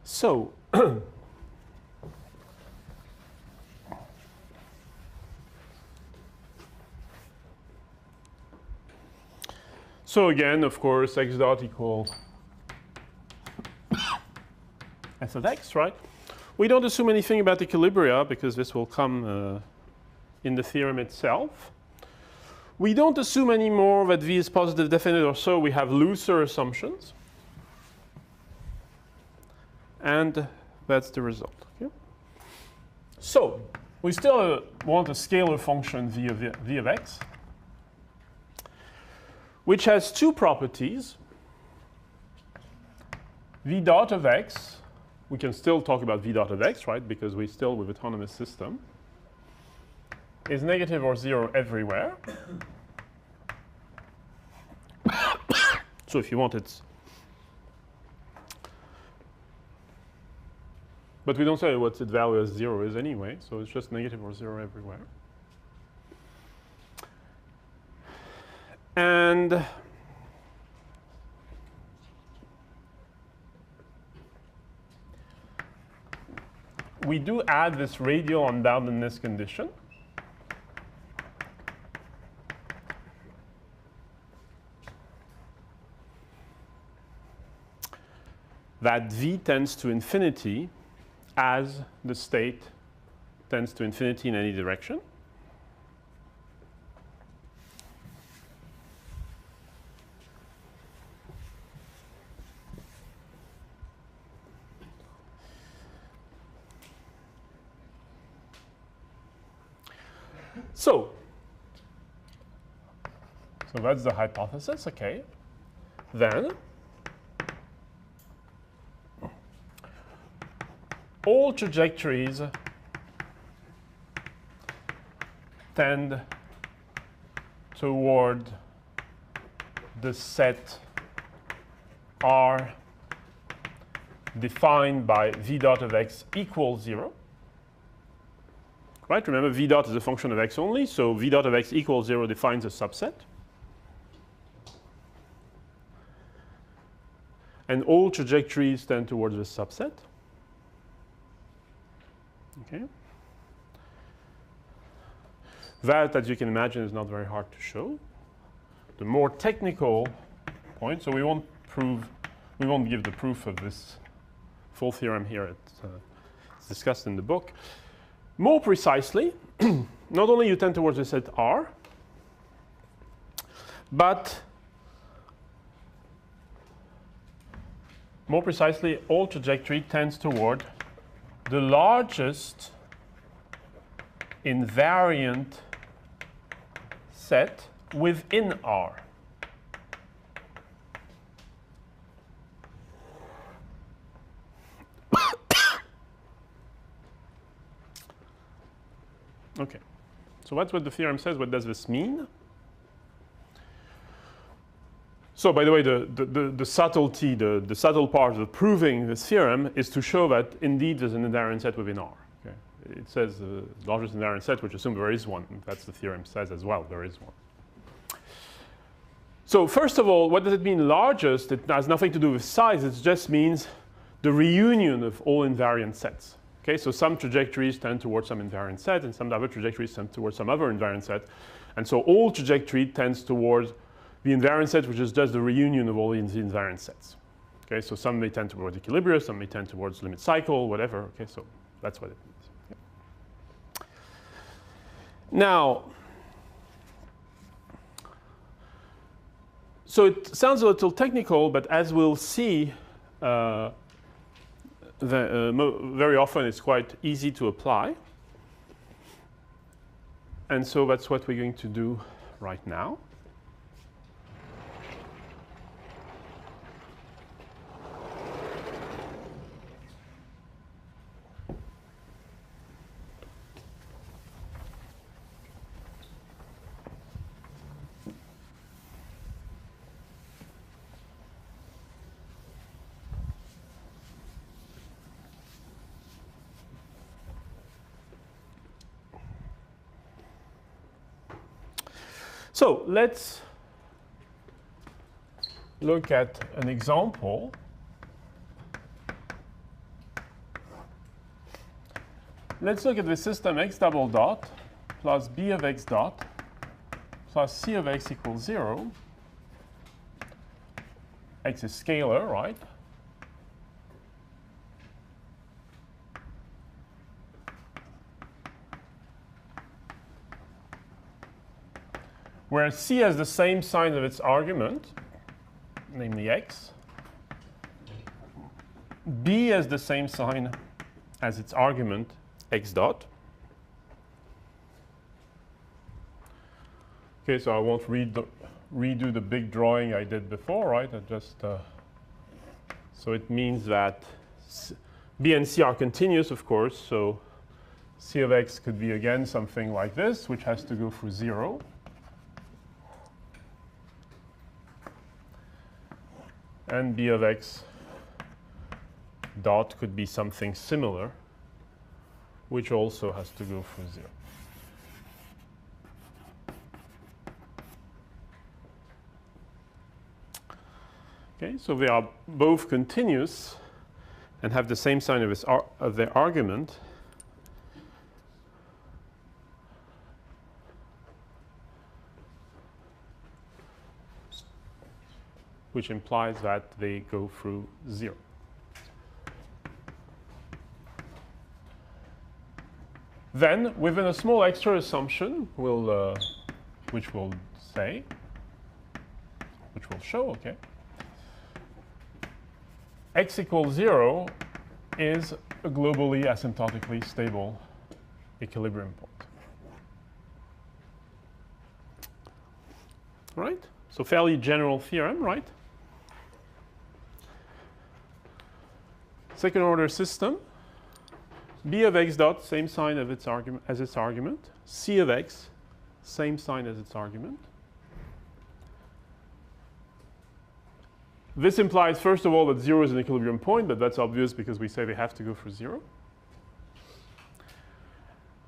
So, so again, of course, x dot equal f of x, right? We don't assume anything about equilibria because this will come in the theorem itself. We don't assume anymore that v is positive definite or so. We have looser assumptions. And that's the result. Okay? So we still want a scalar function v of x, which has two properties. V dot of x, we can still talk about v dot of x, right? Because we're still with autonomous system, is negative or zero everywhere. So if you want, it's. But we don't say what its value as 0 is anyway, so it's just negative or 0 everywhere. And we do add this radial unboundedness condition. That v tends to infinity as the state tends to infinity in any direction. So that's the hypothesis, okay. Then all trajectories tend toward the set R defined by v dot of x equals 0. Right? Remember, v dot is a function of x only, so v dot of x equals 0 defines a subset. And all trajectories tend towards this subset. Okay. That, as you can imagine, is not very hard to show. The more technical point, so we won't give the proof of this full theorem here. It's discussed in the book. More precisely, not only you tend towards the set R, but more precisely, all trajectory tends toward the largest invariant set within R. Okay, so that's what the theorem says. What does this mean? So, by the way, the subtlety, the subtle part of proving this theorem is to show that indeed there's an invariant set within R. Okay? It says the largest invariant set, which assumes there is one. That's the theorem says as well, there is one. So, first of all, what does it mean largest? It has nothing to do with size. It just means the reunion of all invariant sets. Okay, so some trajectories tend towards some invariant set, and some other trajectories tend towards some other invariant set. And so all trajectory tends towards the invariant set, which is just the reunion of all the invariant sets. Okay, so some may tend towards equilibrium, some may tend towards limit cycle, whatever. Okay, so that's what it means. Okay. Now, so it sounds a little technical, but as we'll see, very often it's quite easy to apply. And so that's what we're going to do right now. So let's look at an example. Let's look at the system x double dot plus b of x dot plus c of x equals 0. X is scalar, right? Where c has the same sign of its argument, namely x. B has the same sign as its argument, x dot. Okay, so I won't redo the big drawing I did before, right? I just so it means that B and C are continuous, of course. So C of x could be again something like this, which has to go through 0. And B of x dot could be something similar, which also has to go through 0. Okay, so they are both continuous and have the same sign of their argument. Which implies that they go through 0. Then, within a small extra assumption, which we'll show, okay, x equals 0 is a globally asymptotically stable equilibrium point. Right? So fairly general theorem, right? Second order system, b of x dot, same sign of its argument as its argument. C of x, same sign as its argument. this implies, first of all, that 0 is an equilibrium point, but that's obvious because we say they have to go for 0.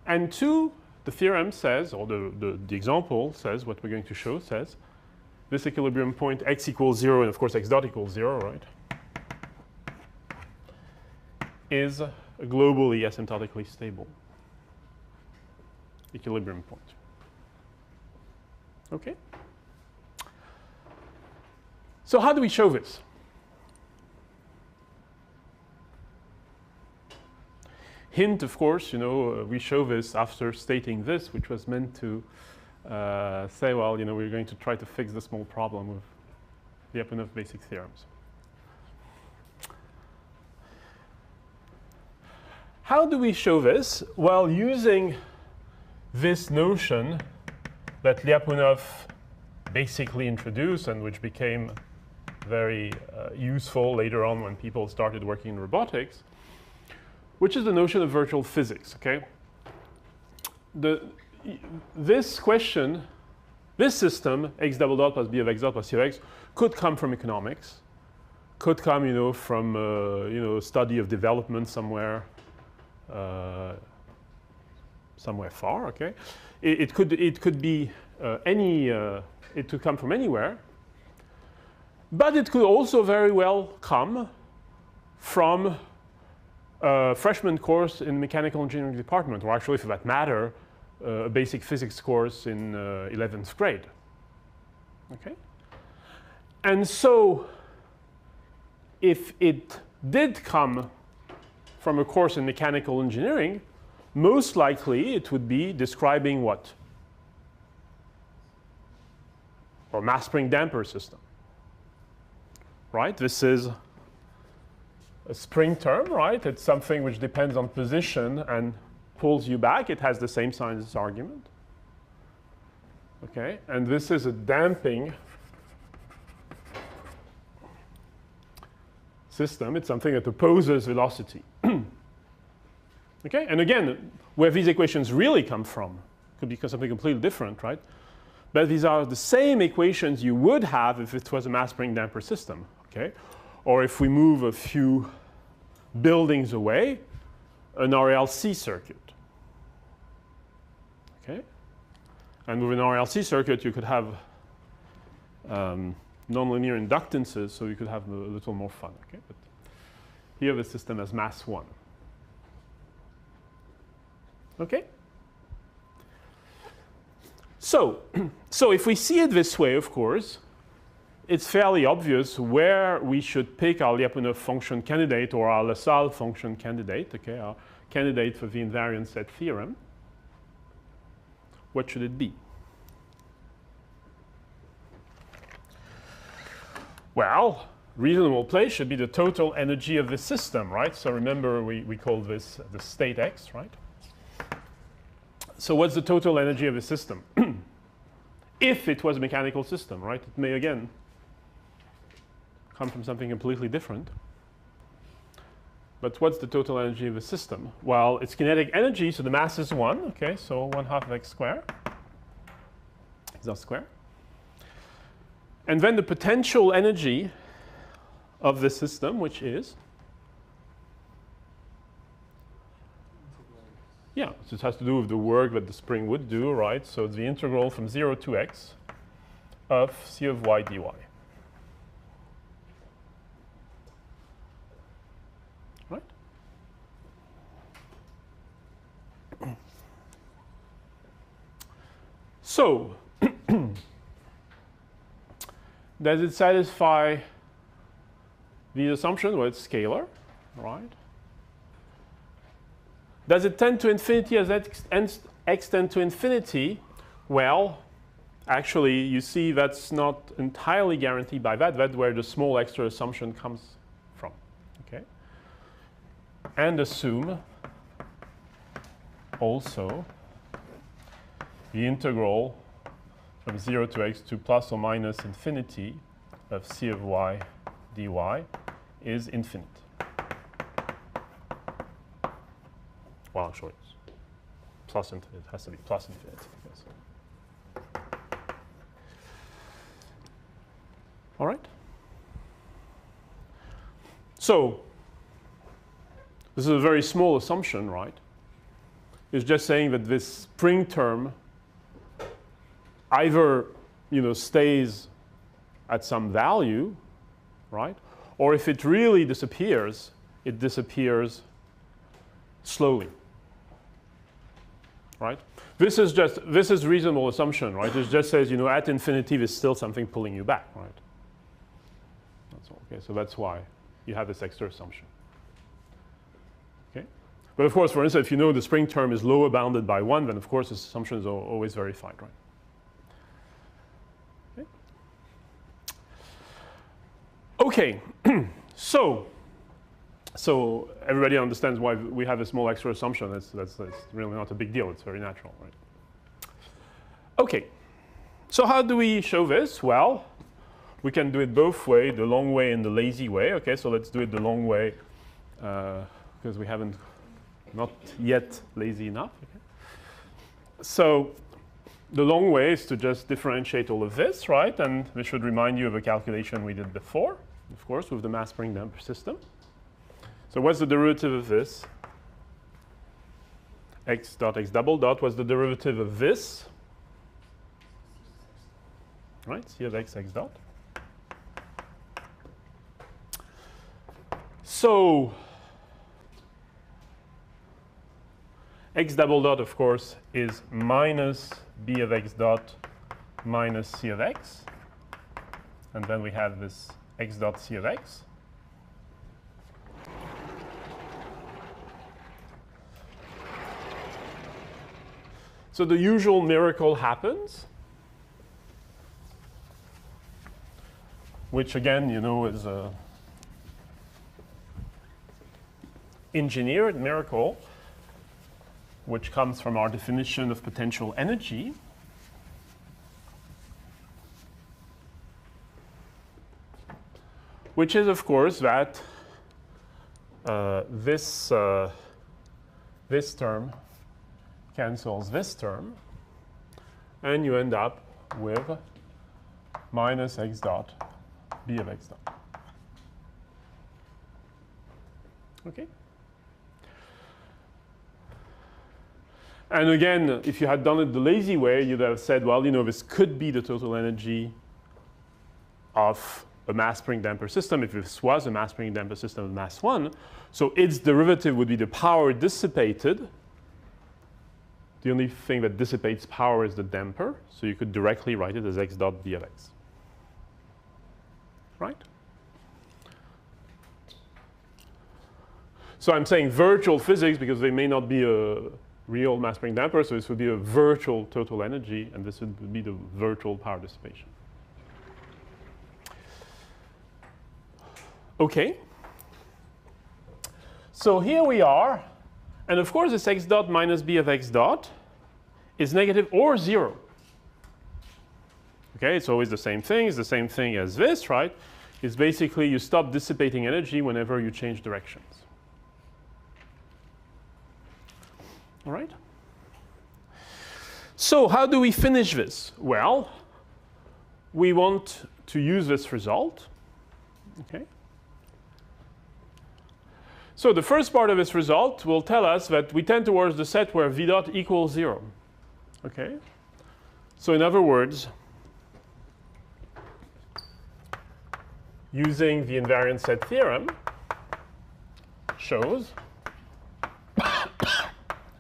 And 2, the theorem says, or the example says, what we're going to show says, this equilibrium point x equals 0, and of course x dot equals 0, right, is a globally asymptotically stable equilibrium point. Okay? So how do we show this? Hint, of course, we show this after stating this, which was meant to say, well, we're going to try to fix the small problem with Lyapunov basic theorems. How do we show this? Well, using this notion that Lyapunov basically introduced and which became very useful later on when people started working in robotics, which is the notion of virtual physics, okay? This question, this system, x double dot plus b of x dot plus c of x, could come from economics, could come, from, study of development somewhere far, okay? It could be it could come from anywhere, but it could also very well come from a freshman course in mechanical engineering department, or actually, for that matter, a basic physics course in 11th grade. Okay? And so, if it did come from a course in mechanical engineering, most likely it would be describing what? Or mass spring damper system. Right? This is a spring term, right? It's something which depends on position and pulls you back. It has the same sign as this argument. Okay? And this is a damping system. It's something that opposes velocity. Okay? And again, where these equations really come from could be something completely different, right? But these are the same equations you would have if it was a mass spring damper system, okay? Or if we move a few buildings away, an RLC circuit, okay? And with an RLC circuit, you could have nonlinear inductances, so you could have a little more fun, okay? But here the system has mass 1. Okay? So if we see it this way, of course, it's fairly obvious where we should pick our Lyapunov function candidate or our LaSalle function candidate, okay, our candidate for the invariant set theorem. What should it be? Well, reasonable place should be the total energy of the system, right? So remember, we call this the state X, right? So what's the total energy of the system? If it was a mechanical system, right? It may, again, come from something completely different. But what's the total energy of the system? Well, it's kinetic energy, so the mass is 1. Okay, so 1/2 of x squared. X squared. And then the potential energy of the system, which is? Yeah, so it has to do with the work that the spring would do, right? So it's the integral from 0 to x of c of y dy. Right? So, does it satisfy the assumption? Well, it's scalar, right? Does it tend to infinity as x tend to infinity? Well, actually, you see that's not entirely guaranteed by that. That's where the small extra assumption comes from. Okay? And assume also the integral from 0 to x to plus or minus infinity of c of y dy is infinite. Well, actually, it's plus infinite. It has to be plus infinite. Yes. All right. So this is a very small assumption, right? It's just saying that this spring term either stays at some value, right? Or if it really disappears, it disappears slowly, right? This is reasonable assumption, right? It just says, at infinity there's still something pulling you back, right? That's all. Okay, so that's why you have this extra assumption. Okay, but of course, for instance, if you know the spring term is lower bounded by 1, then of course this assumption is always verified, right? Okay, so everybody understands why we have a small extra assumption. That's really not a big deal. It's very natural, right? Okay, so how do we show this? Well, we can do it both ways, the long way and the lazy way. Okay, so let's do it the long way because we haven't not yet lazy enough. Okay. So the long way is to just differentiate all of this, right? And we should remind you of a calculation we did before, of course, with the mass spring damper system. So what's the derivative of this? X dot x double dot. What's the derivative of this? Right, C of x dot. So x double dot, of course, is minus b of x dot minus c of x. And then we have this x dot c of x. So the usual miracle happens, which again, is a engineered miracle, which comes from our definition of potential energy. Which is, of course, that this term cancels this term, and you end up with minus x dot b of x dot. Okay? And again, if you had done it the lazy way, you'd have said, well, this could be the total energy of a mass spring damper system if this was a mass spring damper system of mass 1. So its derivative would be the power dissipated. The only thing that dissipates power is the damper. So you could directly write it as x dot b of x. Right? So I'm saying virtual physics because they may not be a real mass spring damper. So this would be a virtual total energy, and this would be the virtual power dissipation. Okay. So here we are. And of course, this x dot minus b of x dot is negative or 0. Okay, it's always the same thing. It's the same thing as this, right? It's basically you stop dissipating energy whenever you change directions. All right? So how do we finish this? Well, we want to use this result. Okay? So the first part of this result will tell us that we tend towards the set where v dot equals 0. Okay? So in other words, using the invariant set theorem shows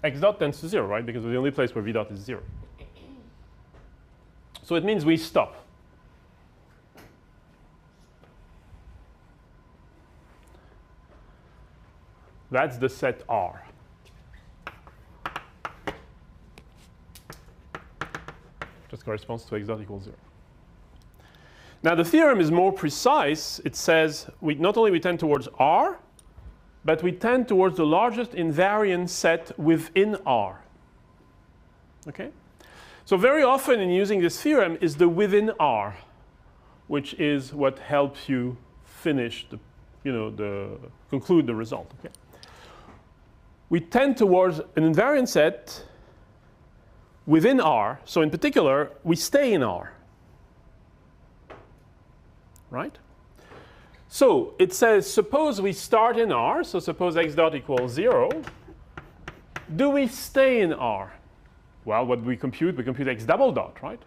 x dot tends to 0, right? Because it's the only place where v dot is 0. So it means we stop. That's the set R. Just corresponds to x dot equals 0. Now the theorem is more precise. It says not only we tend towards R, but we tend towards the largest invariant set within R. Okay? So very often in using this theorem is the within R, which is what helps you finish conclude the result. Okay? We tend towards an invariant set within R. So in particular, we stay in R. Right? So it says, suppose we start in R, so suppose x dot equals 0. Do we stay in R? Well, what do we compute? We compute x double dot, right?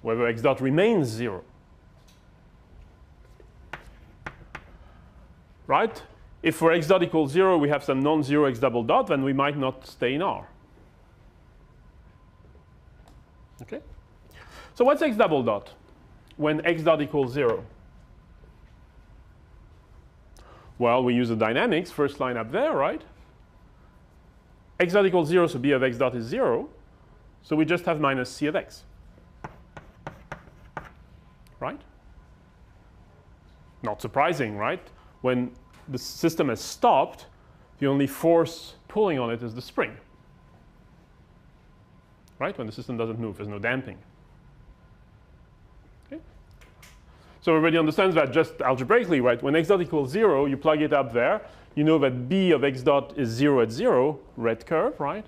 Whether x dot remains 0. Right? If for x dot equals 0, we have some non-zero x double dot, then we might not stay in R. Okay? So what's x double dot when x dot equals 0? Well, we use the dynamics, first line up there, right? X dot equals 0, so b of x dot is 0. So we just have minus c of x. Right? Not surprising, right? When the system has stopped, the only force pulling on it is the spring. Right? When the system doesn't move, there's no damping. Okay? So everybody understands that just algebraically, right? When x dot equals 0, you plug it up there. You know that b of x dot is 0 at 0, red curve, right?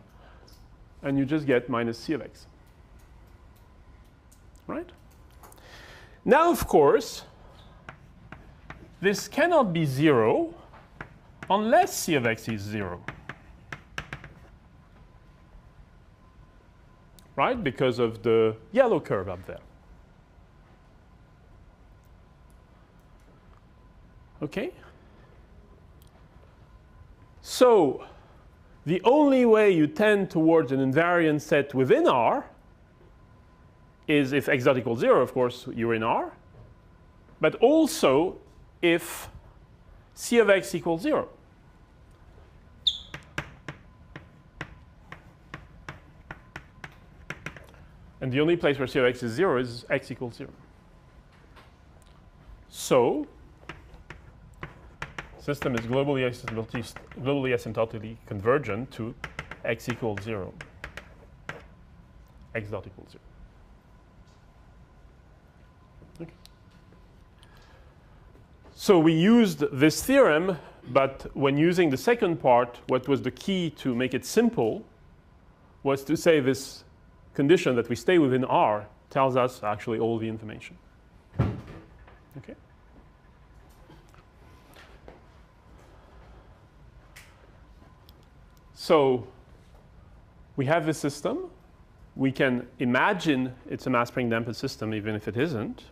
And you just get minus c of x. Right? Now, of course, this cannot be 0 unless c of x is 0. Right? Because of the yellow curve up there. Okay? So the only way you tend towards an invariant set within R is if x dot equals 0, of course, you're in R, but also if c of x equals 0. And the only place where c of x is 0 is x equals 0. So system is globally asymptotically convergent to x equals 0, x dot equals 0. Okay. So we used this theorem, but when using the second part, what was the key to make it simple was to say this condition that we stay within R tells us actually all the information. Okay. So we have this system. We can imagine it's a mass spring damped system even if it isn't.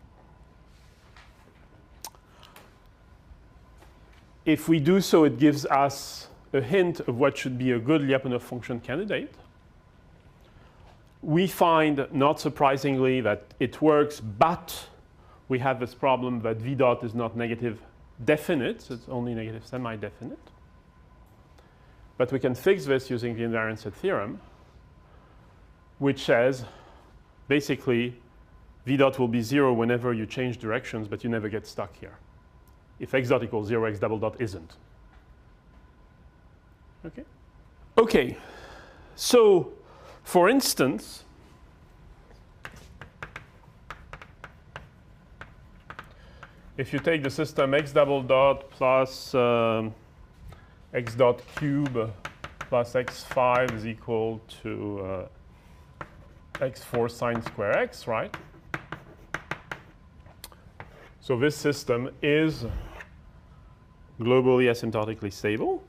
If we do so, it gives us a hint of what should be a good Lyapunov function candidate. We find, not surprisingly, that it works, but we have this problem that v dot is not negative definite, so it's only negative semi-definite. But we can fix this using the invariant set theorem, which says basically v dot will be 0 whenever you change directions, but you never get stuck here. If x dot equals 0, x double dot isn't. Okay? Okay. So, for instance, if you take the system x double dot plus x dot cube plus x5 is equal to x4 sine square x, right? So this system is globally asymptotically stable.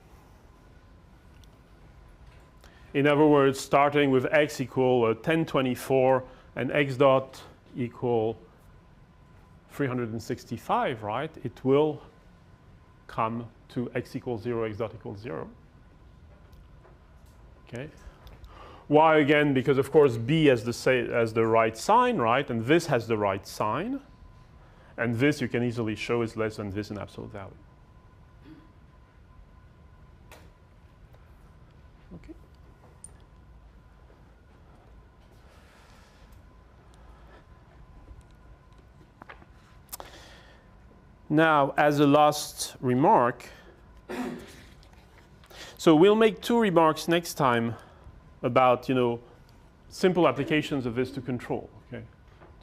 In other words, starting with x equal 1024 and x dot equal 365, right? It will come to x equals 0, x dot equals 0. Okay. Why again? Because of course b has the right sign, right? And this has the right sign. And this you can easily show is less than this in absolute value. Okay. Now, as a last remark, so we'll make two remarks next time about, simple applications of this to control. Okay.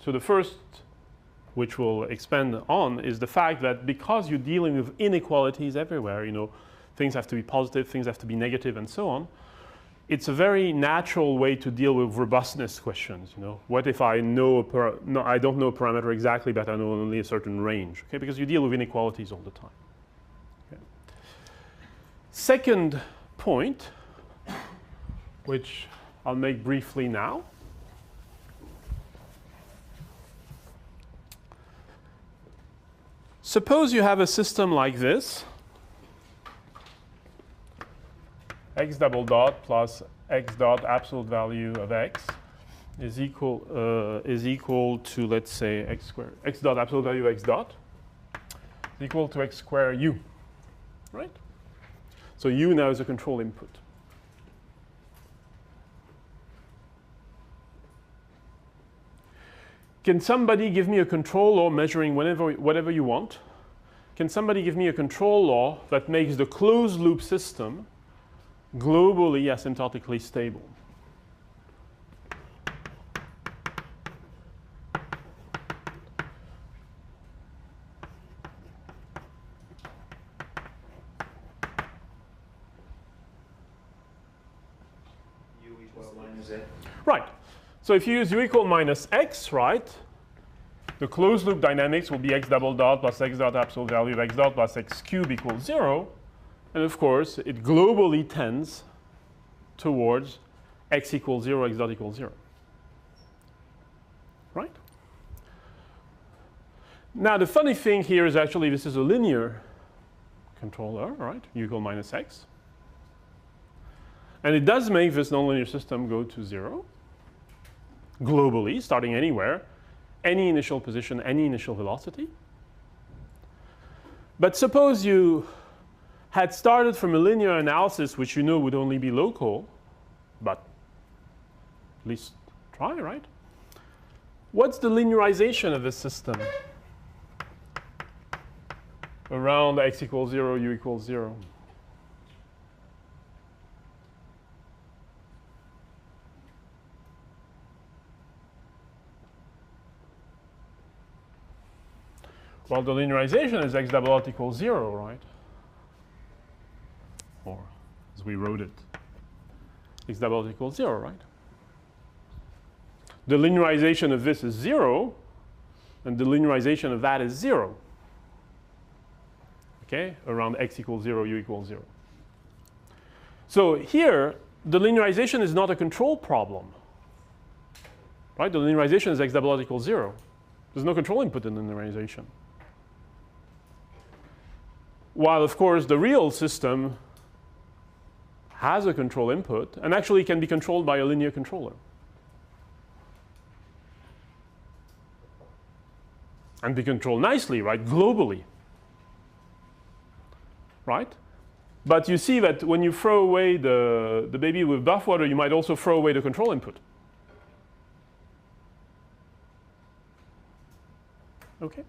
So the first, which we'll expand on, is the fact that because you're dealing with inequalities everywhere, things have to be positive, things have to be negative, and so on, it's a very natural way to deal with robustness questions. You know, what if I know I don't know a parameter exactly, but I know only a certain range? Okay, because you deal with inequalities all the time. Okay. Second point, which I'll make briefly now. Suppose you have a system like this. X double dot plus x dot absolute value of x is equal to, let's say, x squared. X dot absolute value of x dot is equal to x squared u, right? So u now is a control input. Can somebody give me a control law measuring whatever you want? Can somebody give me a control law that makes the closed loop system globally asymptotically stable? U equals minus a. Right. So if you use u equal minus x, right, the closed loop dynamics will be x double dot plus x dot absolute value of x dot plus x cube equals 0. And of course, it globally tends towards x equals 0, x dot equals 0. Right? Now, the funny thing here is actually this is a linear controller, right? U equal minus x. And it does make this nonlinear system go to 0 globally, starting anywhere, any initial position, any initial velocity. But suppose you had started from a linear analysis, which you know would only be local, but at least try, right? What's the linearization of this system around x equals 0, u equals 0? Well, the linearization is x double dot equals 0, right? Or as we wrote it, x double dot equals 0, right? The linearization of this is 0, and the linearization of that is 0. Okay, around x equals 0, u equals 0. So here, the linearization is not a control problem, right? The linearization is x double dot equals 0. There's no control input in the linearization. While, of course, the real system has a control input and actually can be controlled by a linear controller. And be controlled nicely, right, globally. Right? But you see that when you throw away the baby with bathwater, you might also throw away the control input. Okay?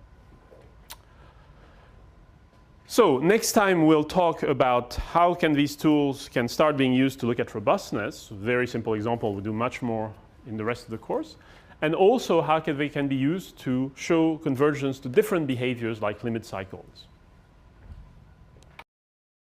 So next time we'll talk about how can these tools can start being used to look at robustness. Very simple example. We'll do much more in the rest of the course. And also how they can be used to show convergence to different behaviors like limit cycles.